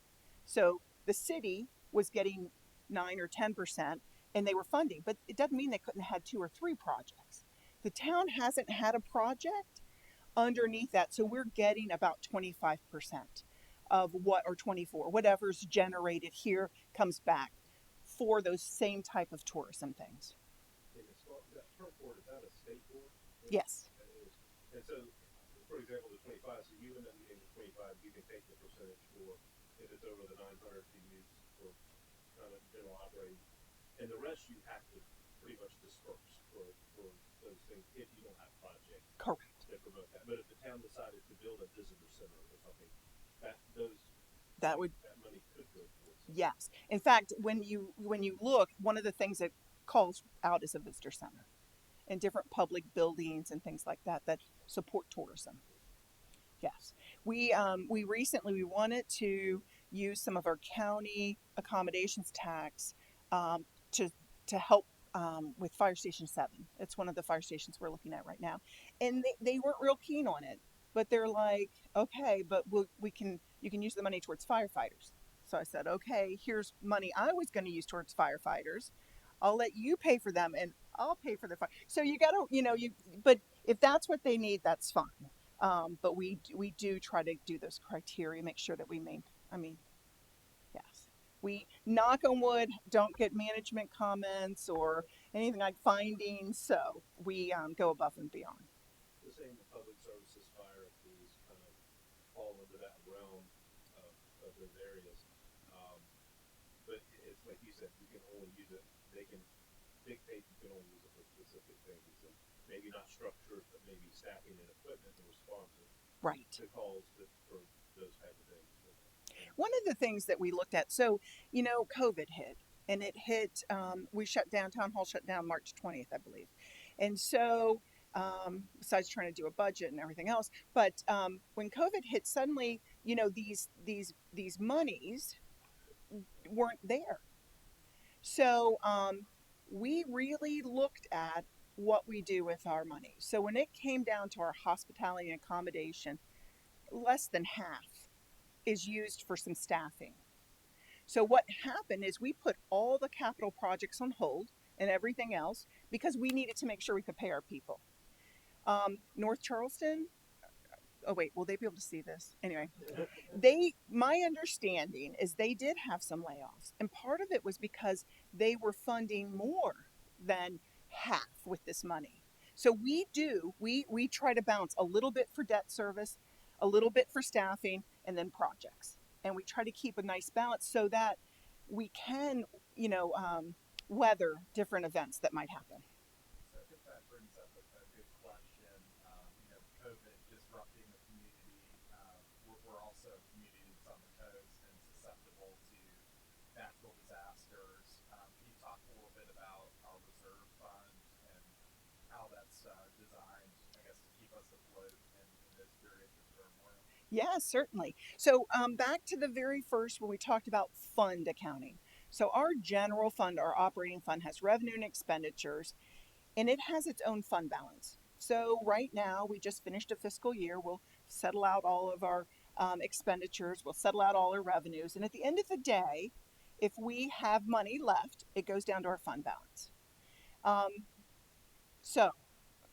So the city was getting 9 or 10%, and they were funding, but it doesn't mean they couldn't have had 2 or 3 projects. The town hasn't had a project underneath that, so we're getting about 25% of what, or 24, whatever's generated here comes back for those same type of tourism things. And as far that turf board, is that a state board? Yes. That is. And so, for example, the 25, so you end up getting the 25, you can take the percentage for, if it's over the 900 to use for kind of general operating. And the rest you have to pretty much disperse for those things if you don't have projects. But if the town decided to build a visitor center or something, that those That would, that money could go towards something. yes. In fact, when you look, one of the things that calls out is a visitor center and different public buildings and things like that that support tourism. Yes, we recently we wanted to use some of our county accommodations tax um, to to help with Fire Station 7. It's one of the fire stations we're looking at right now, and they weren't real keen on it. But they're like, okay, but we can you can use the money towards firefighters. So I said, okay, here's money I was going to use towards firefighters. I'll let you pay for them, and I'll pay for the fire. So you got to, you. But if that's what they need, that's fine. But we do try to do those criteria, make sure that we maintain. I mean, yes, we knock on wood, don't get management comments or anything like findings. So we go above and beyond. The same public services, fire, if these kind of fall into that realm of, of those areas. Um, but it's like you said, you can only use it. They can dictate you can only use it for specific things, and maybe not structures, but maybe staffing and equipment and responsive Right. to calls for those type of things. One of the things that we looked at, so COVID hit, and it hit. We shut down town hall, shut down March 20th, I believe, and so besides trying to do a budget and everything else, but when COVID hit, suddenly these monies weren't there. So we really looked at what we do with our money. So when it came down to our hospitality and accommodation, less than half is used for some staffing. So what happened is we put all the capital projects on hold and everything else because we needed to make sure we could pay our people. North Charleston. Oh wait, will they be able to see this? Anyway, my understanding is they did have some layoffs, and part of it was because they were funding more than half with this money. So we try to balance a little bit for debt service, a little bit for staffing, and then projects, and we try to keep a nice balance so that we can weather different events that might happen. So I think that brings up a good question. COVID disrupting the community. We're also a community that's on the coast and susceptible to natural disasters. Can you talk a little bit about our reserve fund and how that's designed, I guess, to keep us afloat in those periods of turmoil? Yeah, certainly. So back to the very first when we talked about fund accounting. So our general fund, our operating fund, has revenue and expenditures, and it has its own fund balance. So right now, we just finished a fiscal year. We'll settle out all of our expenditures. We'll settle out all our revenues, and at the end of the day, if we have money left, it goes down to our fund balance. Um, so,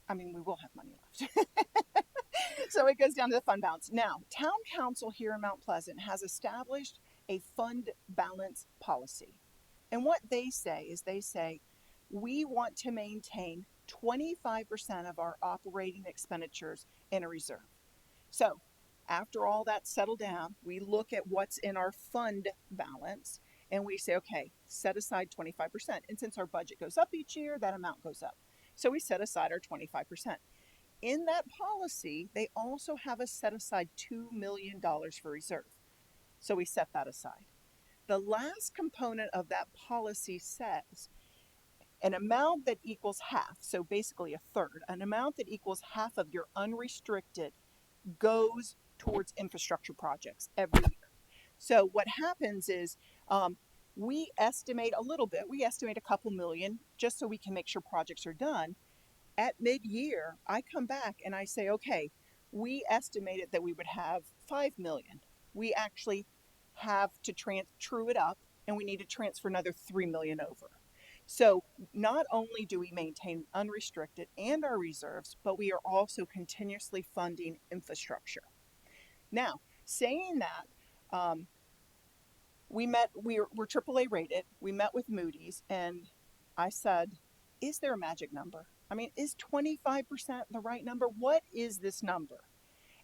I mean, we will have money left. So it goes down to the fund balance. Now, Town Council here in Mount Pleasant has established a fund balance policy. And what they say is they say, we want to maintain 25% of our operating expenditures in a reserve. So after all that's settled down, we look at what's in our fund balance and we say, okay, set aside 25%. And since our budget goes up each year, that amount goes up. So we set aside our 25%. In that policy, they also have us set aside $2 million for reserve. So we set that aside. The last component of that policy says an amount that equals half, so basically a third, an amount that equals half of your unrestricted goes towards infrastructure projects every year. So what happens is we estimate a little bit, we estimate a couple million just so we can make sure projects are done. At mid-year, I come back and I say, okay, we estimated that we would have 5 million. We actually have to true it up and we need to transfer another 3 million over. So not only do we maintain unrestricted and our reserves, but we are also continuously funding infrastructure. Now, saying that, we're AAA rated. We met with Moody's and I said, is there a magic number? I mean, is 25% the right number? What is this number?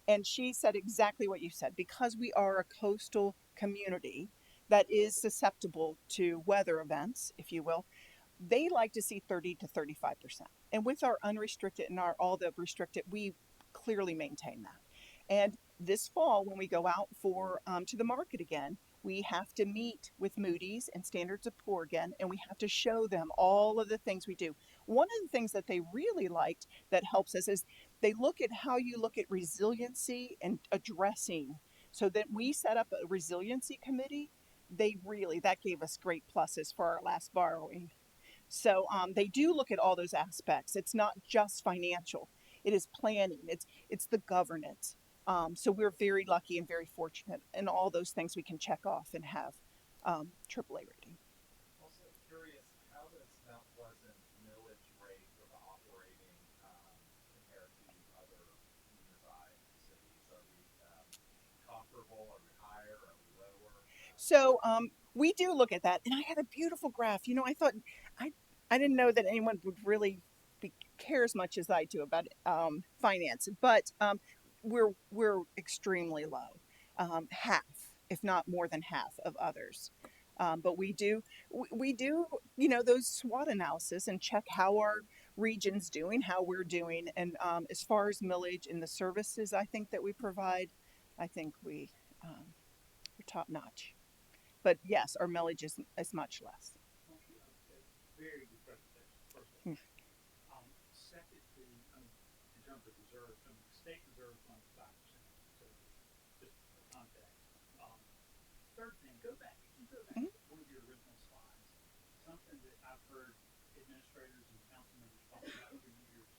And she said exactly what you said. Because we are a coastal community that is susceptible to weather events, if you will, they like to see 30 to 35%. And with our unrestricted and all the restricted, we clearly maintain that. And this fall, when we go out for to the market again, we have to meet with Moody's and Standards of Poor again, and we have to show them all of the things we do. One of the things that they really liked that helps us is they look at how you look at resiliency and addressing. So that we set up a resiliency committee. They really that gave us great pluses for our last borrowing. So they do look at all those aspects. It's not just financial. It is planning. It's the governance. So we're very lucky and very fortunate in all those things we can check off and have AAA rating. Also curious, how does Mount Pleasant millage rate for the operating compare to other nearby cities? Are we comparable? Are we higher? Are we lower? So we do look at that, and I had a beautiful graph. I thought I I didn't know that anyone would really care as much as I do about finance, but we're extremely low, half, if not more than half, of others. But we do those SWOT analysis and check how our region's doing, how we're doing, and as far as millage and the services I think that we provide, I think we're top notch. But yes, our millage is much less. Okay, very good presentation, first of Hmm. all. Secondly, in terms of reserves, the state reserves runs 5%. So just for context. Third thing, if you go back Mhm. to one of your original slides, something that I've heard administrators and council members talk about for years.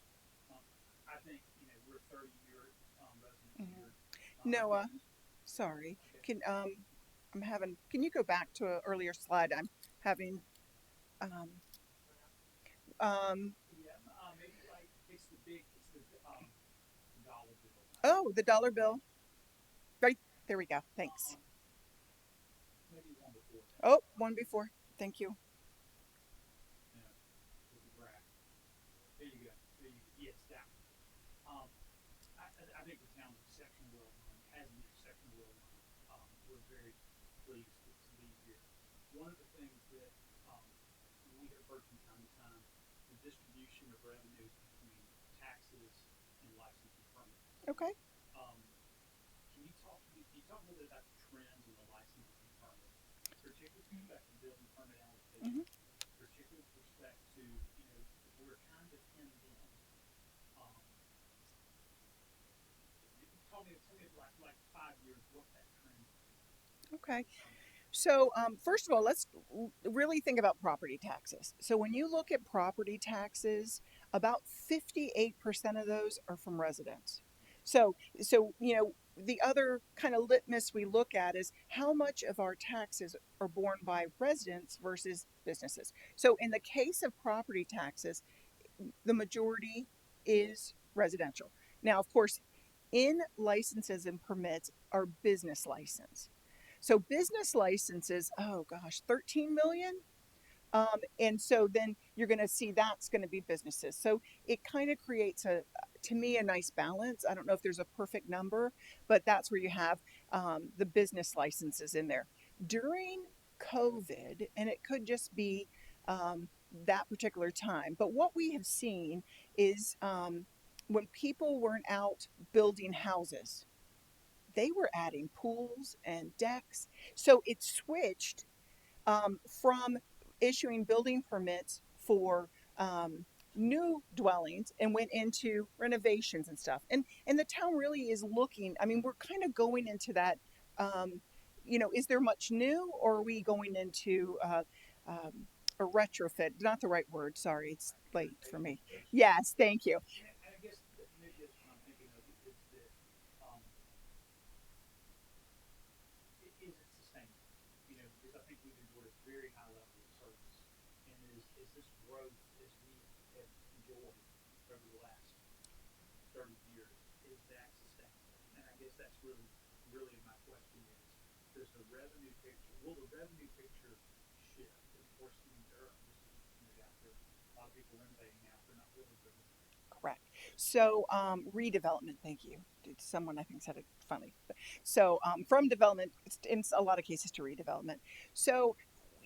Um, I think we're 30-year residents Mhm. here. I think Noah, sorry. okay. Can you go back to an earlier slide? I'm having um, um, Yeah, maybe like it's the dollar bill. oh, the dollar bill. Right there we go. Thanks. Um, maybe one before that. Oh, one before. Thank you. No, with the graph. There you go. There you go. Yes, that one. I think the town's exceptionally well run. Has been exceptionally well run. We're very pleased to be here. One of the things that um, we have heard from time to time, the distribution of revenues between taxes and license and permits. Okay. Um, can you talk a little bit about the trends in the licenses and permits, particularly with respect to building permit Hmm. allocation, particularly with respect to we're kind of hemmed in. Um, tell me like 5 years what that trend is Okay. in permit. So, first of all, let's really think about property taxes. So, when you look at property taxes, about 58% of those are from residents. So the other kind of litmus we look at is how much of our taxes are borne by residents versus businesses. So, in the case of property taxes, the majority is residential. Now, of course, in licenses and permits are business license. So business licenses, oh gosh, 13 million. And so then you're going to see that's going to be businesses. So it kind of creates to me, a nice balance. I don't know if there's a perfect number, but that's where you have the business licenses in there. During COVID, and it could just be that particular time, but what we have seen is when people weren't out building houses, they were adding pools and decks. So it switched from issuing building permits for new dwellings and went into renovations and stuff. And the town really is looking. I mean, we're kind of going into that. Um, is there much new, or are we going into a retrofit? Not the right word. Sorry, it's late for me. Yes, thank you. And I guess that maybe that's what I'm thinking of is that um, is it sustainable? Because I think we've enjoyed a very high level of service, and is this growth as we have enjoyed over the last 30 years, is that sustainable? And I guess that's really my question is, does the revenue picture, will the revenue picture shift? And of course, this is no doubt there are a lot of people renovating now. They're not really renovating. Correct. So redevelopment. Thank you. Someone I think said it funny. So from development, in a lot of cases to redevelopment. So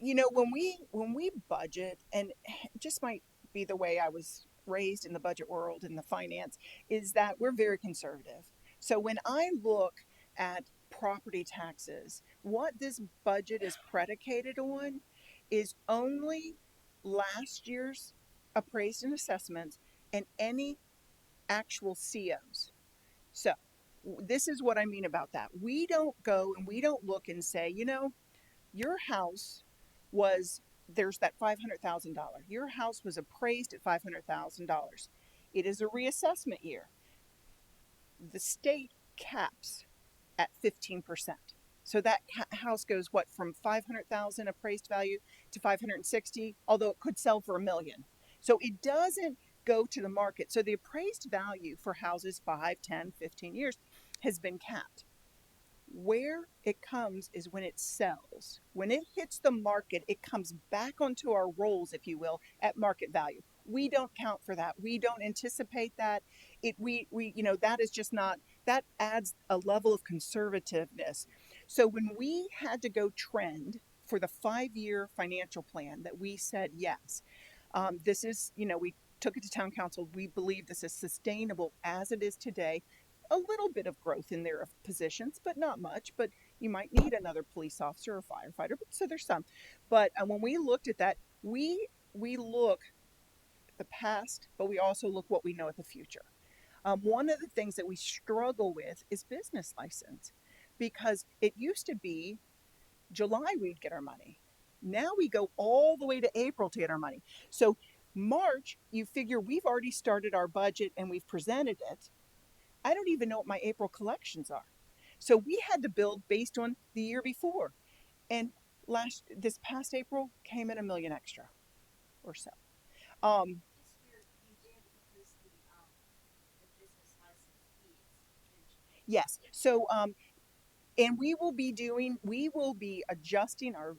when we budget, and it just might be the way I was raised in the budget world and the finance is that we're very conservative. So when I look at property taxes, what this budget is predicated on is only last year's appraised and assessments and any actual COs. So this is what I mean about that. We don't go and we don't look and say, your house was, there's that $500,000. Your house was appraised at $500,000. It is a reassessment year. The state caps at 15%. So that house goes what, from 500,000 appraised value to 560, although it could sell for $1 million. So it doesn't go to the market. So the appraised value for houses 5, 10, 15 years has been capped. Where it comes is when it sells. When it hits the market, it comes back onto our rolls, if you will, at market value. We don't count for that. We don't anticipate that. That is just not, that adds a level of conservativeness. So when we had to go trend for the 5-year financial plan that we said, yes, this is, we took it to town council. We believe this is sustainable as it is today. A little bit of growth in there of positions, but not much. But you might need another police officer or firefighter. So there's some. But when we looked at that, we look at the past, but we also look what we know at the future. One of the things that we struggle with is business license, because it used to be July we'd get our money. Now we go all the way to April to get our money. So March, you figure we've already started our budget and we've presented it. I don't even know what my April collections are. So we had to build based on the year before. And this past April came in $1 million extra or so. This year you did increase the business license fees, didn't you? Yes. So and we will be adjusting our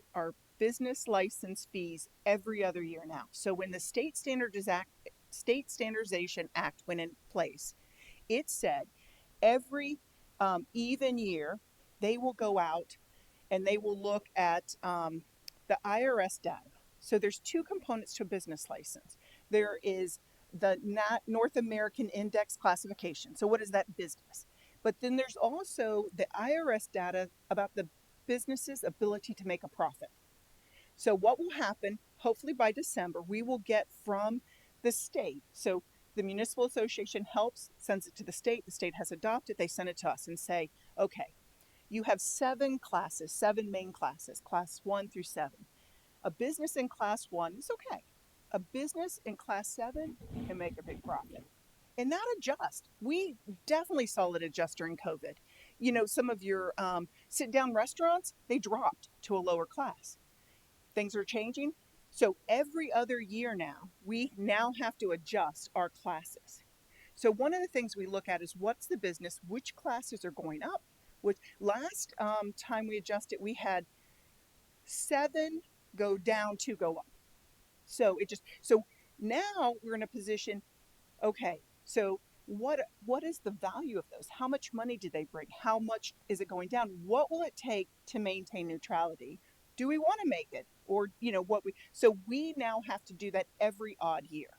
business license fees every other year now. So when the State Standardization Act went in place, it said every even year they will go out and they will look at the IRS data. So there's two components to a business license. There is the North American Index classification. So what is that business? But then there's also the IRS data about the business's ability to make a profit. So what will happen, hopefully by December, we will get from the state. So the municipal association helps, sends it to the state has adopted, they send it to us and say, okay, you have 7 main classes, class 1 through 7. A business in class 1 is okay. A business in class 7 can make a big profit. And that adjusts. We definitely saw it adjust during COVID. Some of your sit-down restaurants, they dropped to a lower class. Things are changing. So every other year now, we now have to adjust our classes. So one of the things we look at is what's the business, which classes are going up. Which last time we adjusted, we had 7 go down, 2 go up. So now we're in a position, okay, so what is the value of those? How much money do they bring? How much is it going down? What will it take to maintain neutrality? Do we want to make it? Or, so we now have to do that every odd year.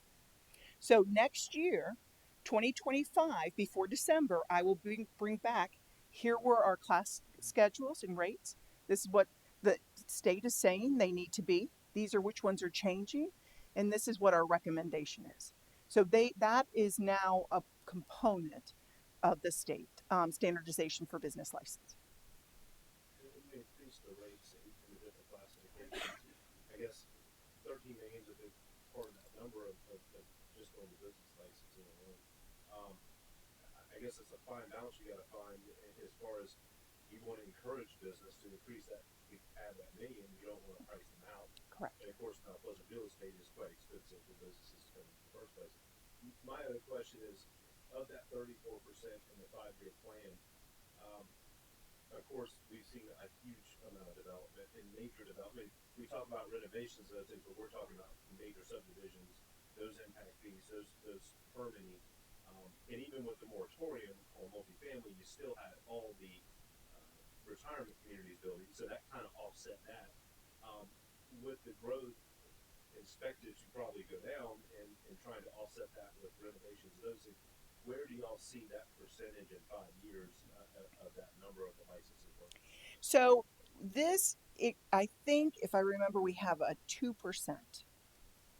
So next year, 2025, before December, I will bring back, here were our class schedules and rates. This is what the state is saying they need to be. These are which ones are changing. And this is what our recommendation is. So that is now a component of the state standardization for business license. And when we increase the rates in the different classifications, I guess 13 million is a big part of that number of just on the business licensing alone. I guess it's a fine balance you got to find as far as you want to encourage business to increase that, add that million. You don't want to price them out. Correct. And of course, Mount Pleasant real estate is quite expensive for businesses to come in the first place. My other question is, of that 34% in the 5-year plan, of course, we've seen a huge amount of development in major development. We talk about renovations and other things, but we're talking about major subdivisions, those impact fees, those permitting. And even with the moratorium on multifamily, you still had all the retirement communities building, so that kind of offset that. With the growth expected to probably go down, and trying to offset that with renovations, those things. Where do y'all see that percentage in 5 years of that number of the licenses working? So I think if I remember, we have a 2%,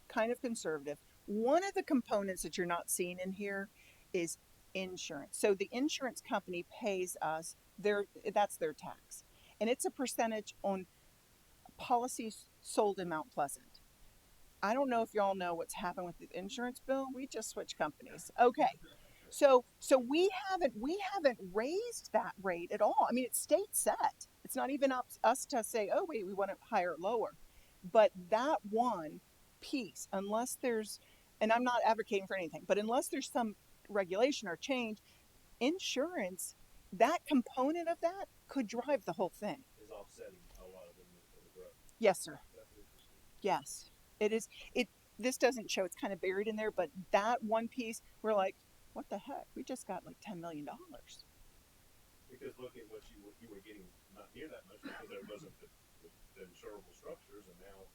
kind of conservative. One of the components that you're not seeing in here is insurance. So the insurance company pays us that's their tax. And it's a percentage on policies sold in Mount Pleasant. I don't know if y'all know what's happened with the insurance bill. We just switched companies. Okay. So we haven't raised that rate at all. I mean, it's state set. It's not even up to us to say, oh wait, we want to higher or lower. But that one piece, unless there's, and I'm not advocating for anything, but unless there's some regulation or change, insurance, that component of that could drive the whole thing. Is offsetting a lot of the growth. Yes, sir. That's interesting. Yes, it is. This doesn't show. It's kind of buried in there, but that one piece, we're like, what the heck? We just got like $10 million. Because look at what you were getting not near that much because there wasn't the insurable structures, and now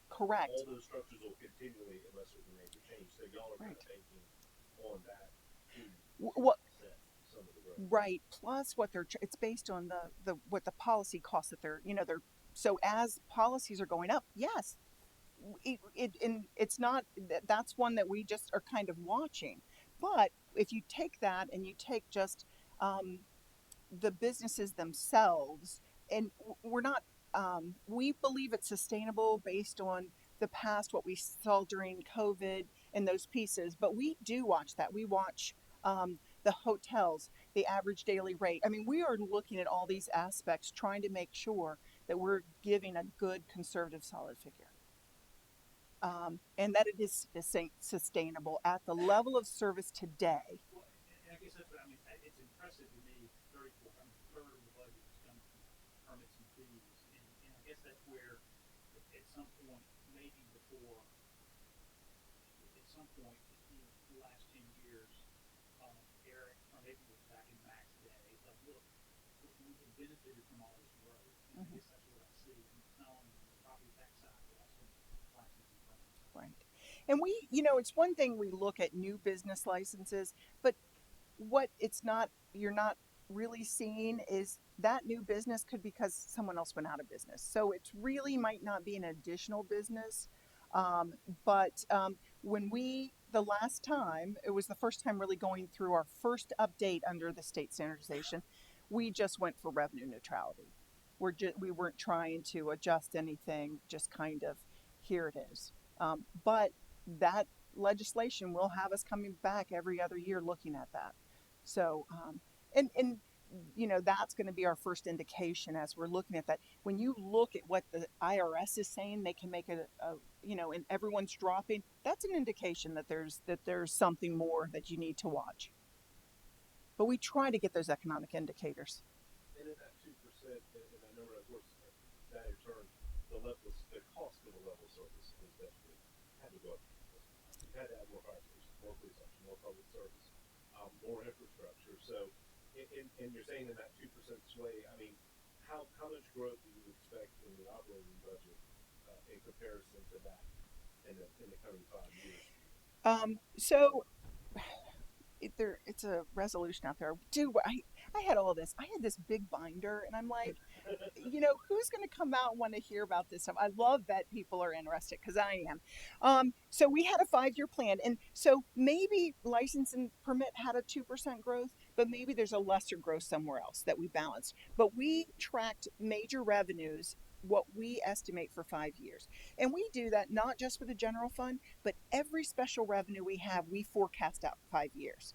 Correct. all those structures will continually, unless there's a major change. So y'all are kind Right. of banking on that to What? offset some of the growth. Right. Plus, it's based on the what the policy costs that they're. So as policies are going up, yes, and it's not that's one that we just are kind of watching. But if you take that and you take just um, the businesses themselves, and we're not, we believe it's sustainable based on the past, what we saw during COVID and those pieces. But we do watch that. We watch the hotels, the average daily rate. I mean, we are looking at all these aspects, trying to make sure that we're giving a good, conservative, solid figure. And that it is sustainable at the level of service today. Well, and I guess that's what I mean. It's impressive to me. 34. I mean, a third of the budget is coming from permits and fees, and I guess that's where, at some point, maybe before, at some point, the last 10 years, Eric, or maybe it was back in Mac's day, like, look, we have benefited from all this growth, and I Mhm. guess that's what I see. And it's not only on the property tax side, but also licensing permits. Right. And it's one thing we look at new business licenses, but what it's not, you're not really seeing is that new business could because someone else went out of business. So it really might not be an additional business. Um, but the last time, it was the first time really going through our first update under the state standardization, we just went for revenue neutrality. We weren't trying to adjust anything, just kind of here it is. But that legislation will have us coming back every other year looking at that. So, and that's going to be our first indication as we're looking at that. When you look at what the IRS is saying, they can make and everyone's dropping. That's an indication that there's something more that you need to watch. But we try to get those economic indicators. And at that 2%, and I know, of course, that in turn, the cost of a level service is definitely had to go up. You had to add more fire stations, more police officers, more public service, more infrastructure. So, and you're saying in that 2% sway, I mean, how much growth do you expect in the operating budget in comparison to that in the coming 5 years? So it's a resolution out there. I had all this. I had this big binder, and I'm like, who's going to come out and want to hear about this stuff? I love that people are interested because I am. So we had a 5-year plan, and so maybe license and permit had a 2% growth, but maybe there's a lesser growth somewhere else that we balanced. But we tracked major revenues, what we estimate for 5 years, and we do that not just for the general fund, but every special revenue we have, we forecast out 5 years.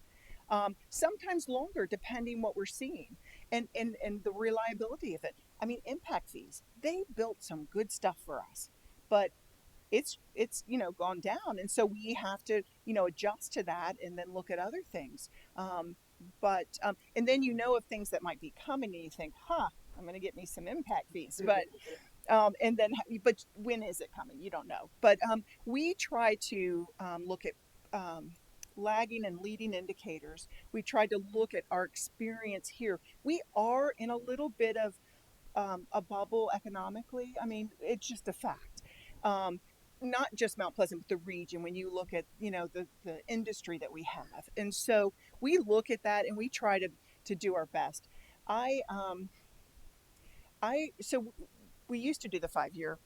Sometimes longer, depending what we're seeing, and the reliability of it. I mean, impact fees, they built some good stuff for us, but it's gone down, and so we have to adjust to that and then look at other things. But and then of things that might be coming, and you think, I'm going to get me some impact fees, but and then but when is it coming? You don't know. But we try to look at lagging and leading indicators. We try to look at our experience here. We are in a little bit of a bubble economically. I mean, it's just a fact. not just Mount Pleasant, but the region. When you look at the industry that we have, and so we look at that and we try to do our best. I I so we used to do the 5 year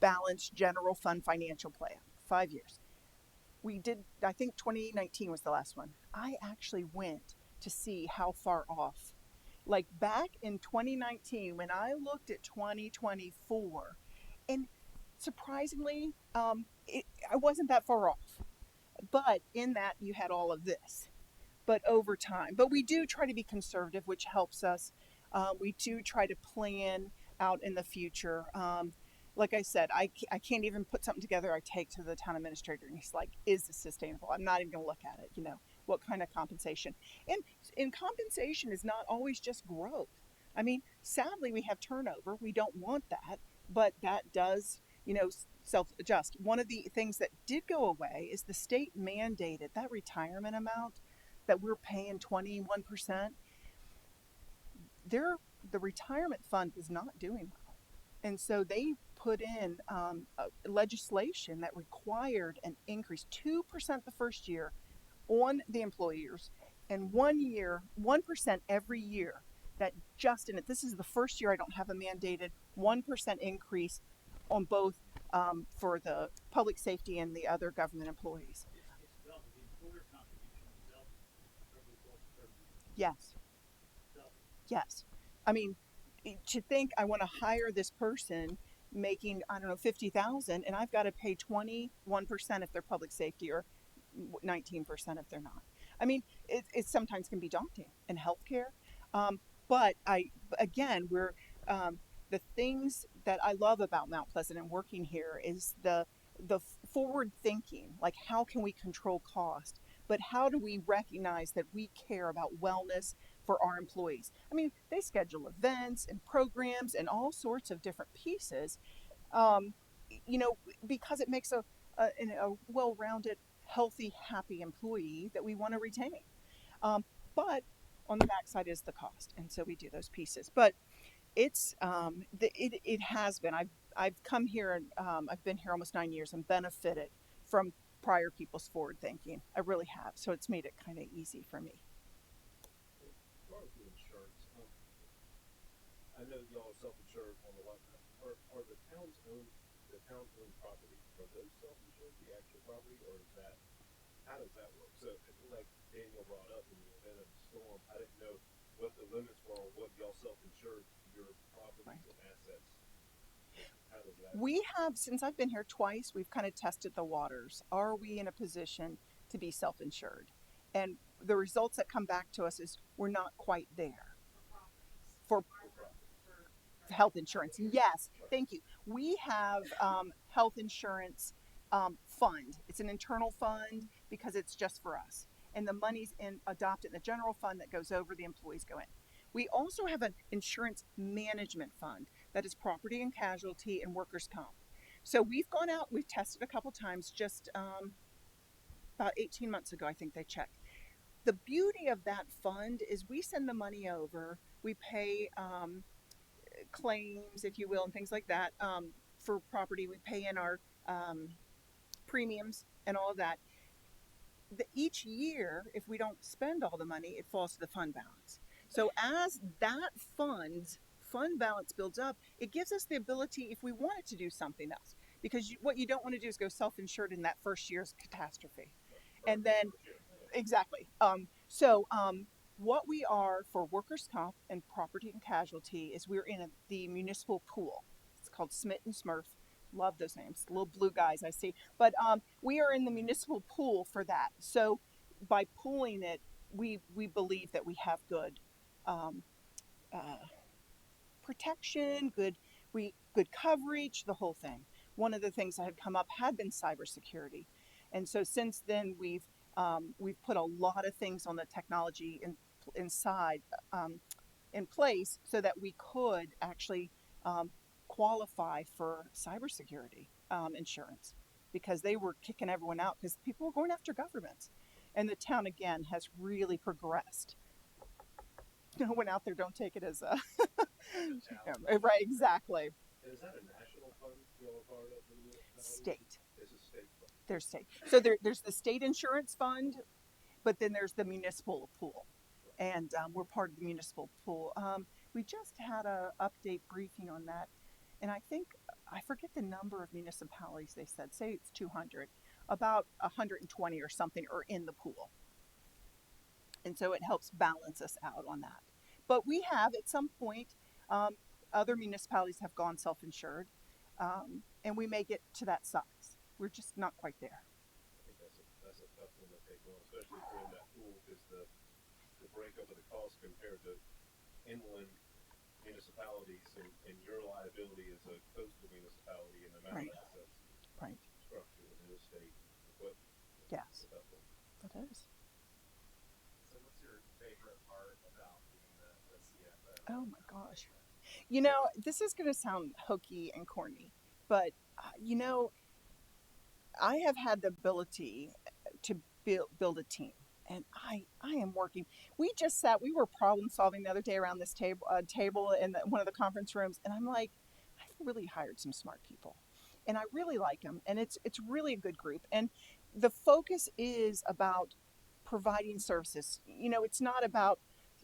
balanced general fund financial plan, 5 years. We did, I think 2019 was the last one. I actually went to see how far off. Like back in 2019, when I looked at 2024, and surprisingly, I wasn't that far off. But in that, you had all of this, but over time. But we do try to be conservative, which helps us. We do try to plan out in the future. Like I said, I can't even put something together I take to the town administrator, and he's like, is this sustainable? I'm not even going to look at it. What kind of compensation? And, and compensation is not always just growth. I mean, sadly, we have turnover. We don't want that, but that does, self adjust. One of the things that did go away is the state mandated that retirement amount that we're paying 21%. The retirement fund was not doing well. And so they put in legislation that required an increase 2% the first year on the employers, and 1 year, 1% every year. That just in it, this is the first year I don't have a mandated 1% increase on both for the public safety and the other government employees. It's double. The employer contribution is double over the course of 30 years. Yes. Double. Yes. I mean, to think I want to hire this person making, I don't know, 50,000, and I've got to pay 21% if they're public safety, or 19% if they're not. I mean, it sometimes can be daunting in healthcare. But again, the things that I love about Mount Pleasant and working here is the forward thinking, like how can we control cost, but how do we recognize that we care about wellness for our employees? I mean, they schedule events and programs and all sorts of different pieces, um, because it makes a well-rounded, healthy, happy employee that we want to retain. But on the backside is the cost, and so we do those pieces. But it has been. I've come here and I've been here almost 9 years and benefited from prior people's forward thinking. I really have. So it's made it kind of easy for me. Regarding the insurance, I know y'all are self-insured on the one hand. Are the town's own property, are those self-insured, the actual property, or is that, how does that work? So, like Daniel brought up, in the event of a storm, I didn't know what the limits were on what y'all self-insured your properties and assets. How does that? We have, since I've been here twice, we've kind of tested the waters. Are we in a position to be self insured? And the results that come back to us is we're not quite there For properties. for health insurance. Yes, thank you. We have health insurance fund. It's an internal fund because it's just for us, and the money's adopted in the general fund that goes over. The employees go in. We also have an insurance management fund that is property and casualty and workers' comp. So we've gone out, we've tested a couple times. Just about 18 months ago, I think they checked. The beauty of that fund is we send the money over. We pay claims, if you will, and things like that. For property, we pay in our premiums and all of that. Each year, if we don't spend all the money, it falls to the fund balance. So as that fund balance builds up, it gives us the ability, if we wanted to do something else, because what you don't want to do is go self-insured in that first year's catastrophe, and then exactly. What we are for workers' comp and property and casualty is we're in the municipal pool. It's called Smith and Smurf. Love those names, little blue guys I see. But we are in the municipal pool for that. So by pooling it, we believe that we have good um, uh, protection, good coverage, the whole thing. One of the things that had come up had been cybersecurity, and so since then we've put a lot of things on the technology inside in place so that we could actually qualify for cybersecurity insurance, because they were kicking everyone out because people were going after governments, and the town again has really progressed. No one out there, don't take it as a right, exactly. And is that a national fund y'all are part of for the municipality? State. It's There's state. So there's the state insurance fund, but then there's the municipal pool, and we're part of the municipal pool. We just had a update briefing on that, and I think I forget the number of municipalities they said. Say it's 200, about 120 or something are in the pool, and so it helps balance us out on that. But we have at some point, um, other municipalities have gone self-insured, and we may get to that size. We're just not quite there. I think that's a tough one to take on, especially if you're in that pool, because the breakup of the cost compared to inland municipalities and your liability as a coastal municipality and the amount Right. of assets Right. structure within the state equipment. It's Yes. a tough one. That is. So, what's your favorite part about being the CFO? Oh my gosh. You know, this is going to sound hokey and corny, but you know, I have had the ability to build a team, and I am working. We were problem solving the other day around this table in one of the conference rooms, and I'm like, I've really hired some smart people, and I really like them, and it's really a good group, and the focus is about providing services. You know, it's not about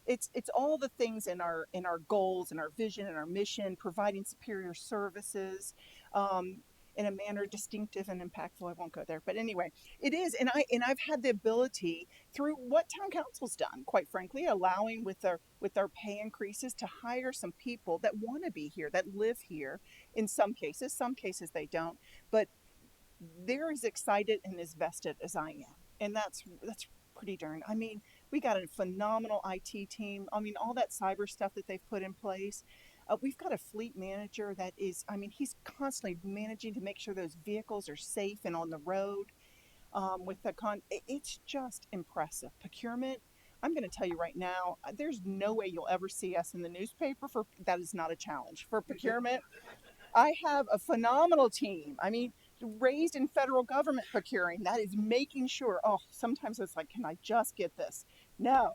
it's all the things in our goals and our vision and our mission, providing superior services, um, in a manner distinctive and impactful. I won't go there, but anyway, it is, and I've had the ability through what town council's done, quite frankly, allowing with our pay increases to hire some people that want to be here, that live here. In some cases they don't, but they're as excited and as vested as I am, and that's pretty darn. I mean, we got a phenomenal IT team. I mean, all that cyber stuff that they've put in place. We've got a fleet manager that is, I mean, he's constantly managing to make sure those vehicles are safe and on the road. With the it's just impressive. Procurement. I'm going to tell you right now, there's no way you'll ever see us in the newspaper for that is not a challenge for procurement. I have a phenomenal team. I mean, raised in federal government procuring, that is making sure. Oh, sometimes it's like, can I just get this? No.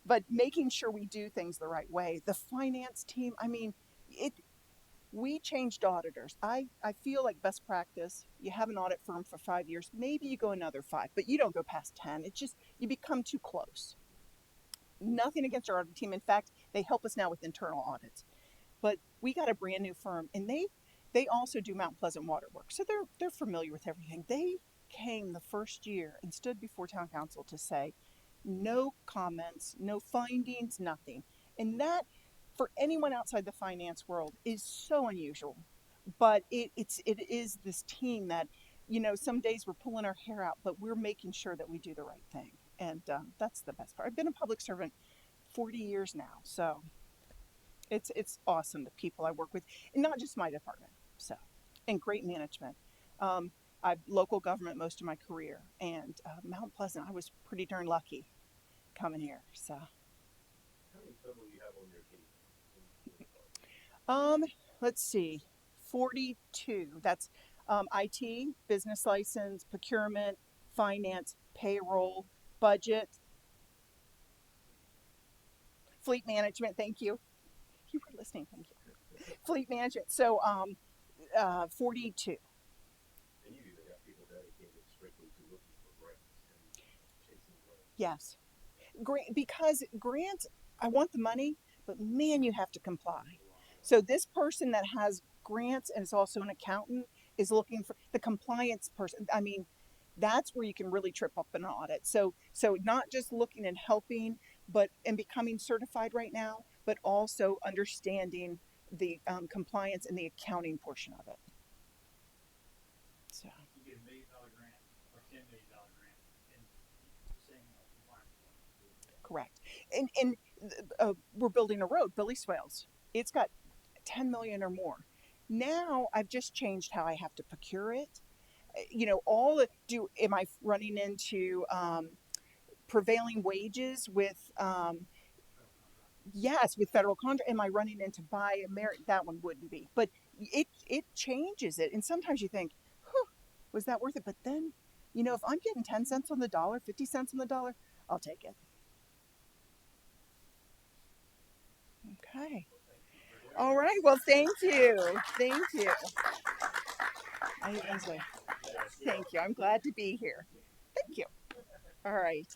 But making sure we do things the right way. The finance team, I mean, it. We changed auditors. I feel like best practice. You have an audit firm for 5 years, maybe you go another five, but you don't go past 10. It's just, you become too close. Nothing against our audit team. In fact, they help us now with internal audits, but we got a brand new firm, and they also do Mount Pleasant water work, so they're familiar with everything. They came the first year and stood before town council to say no comments, no findings, nothing, and that for anyone outside the finance world is so unusual. But it is this team that, you know, some days we're pulling our hair out, but we're making sure that we do the right thing, and that's the best part. I've been a public servant 40 years now, so it's awesome the people I work with, and not just my department. So, and great management. I've local government most of my career, and Mount Pleasant, I was pretty darn lucky coming here. So, How many total do you have on your team in your department? um, let's see, 42. That's IT, business license, procurement, finance, payroll, budget, fleet management. Thank you. You were listening. Thank you. Fleet management. So, 42. And you've even got people dedicated strictly to looking for grants and chasing grants. Yes. Because grants, I want the money, but man, you have to comply. So this person that has grants and is also an accountant is looking for the compliance person. I mean, that's where you can really trip up an audit. So not just looking and helping, but and becoming certified right now, but also understanding the compliance and the accounting portion of it. So You get $1 million grant or $10 million grant, and the same compliance department. correct. And we're building a road, Billy Swales. It's got 10 million or more. Now I've just changed how I have to procure it. You know, all the do am I running into prevailing wages with yes, with federal contract? Am I running into buy American? That one wouldn't be, but it changes it, and sometimes you think, was that worth it? But then, you know, if I'm getting 10 cents on the dollar, 50 cents on the dollar, I'll take it. Okay. All right. Well, thank you. Thank you. I, Thank I, you guys Thank you. I'm glad to be here. Thank you. All right.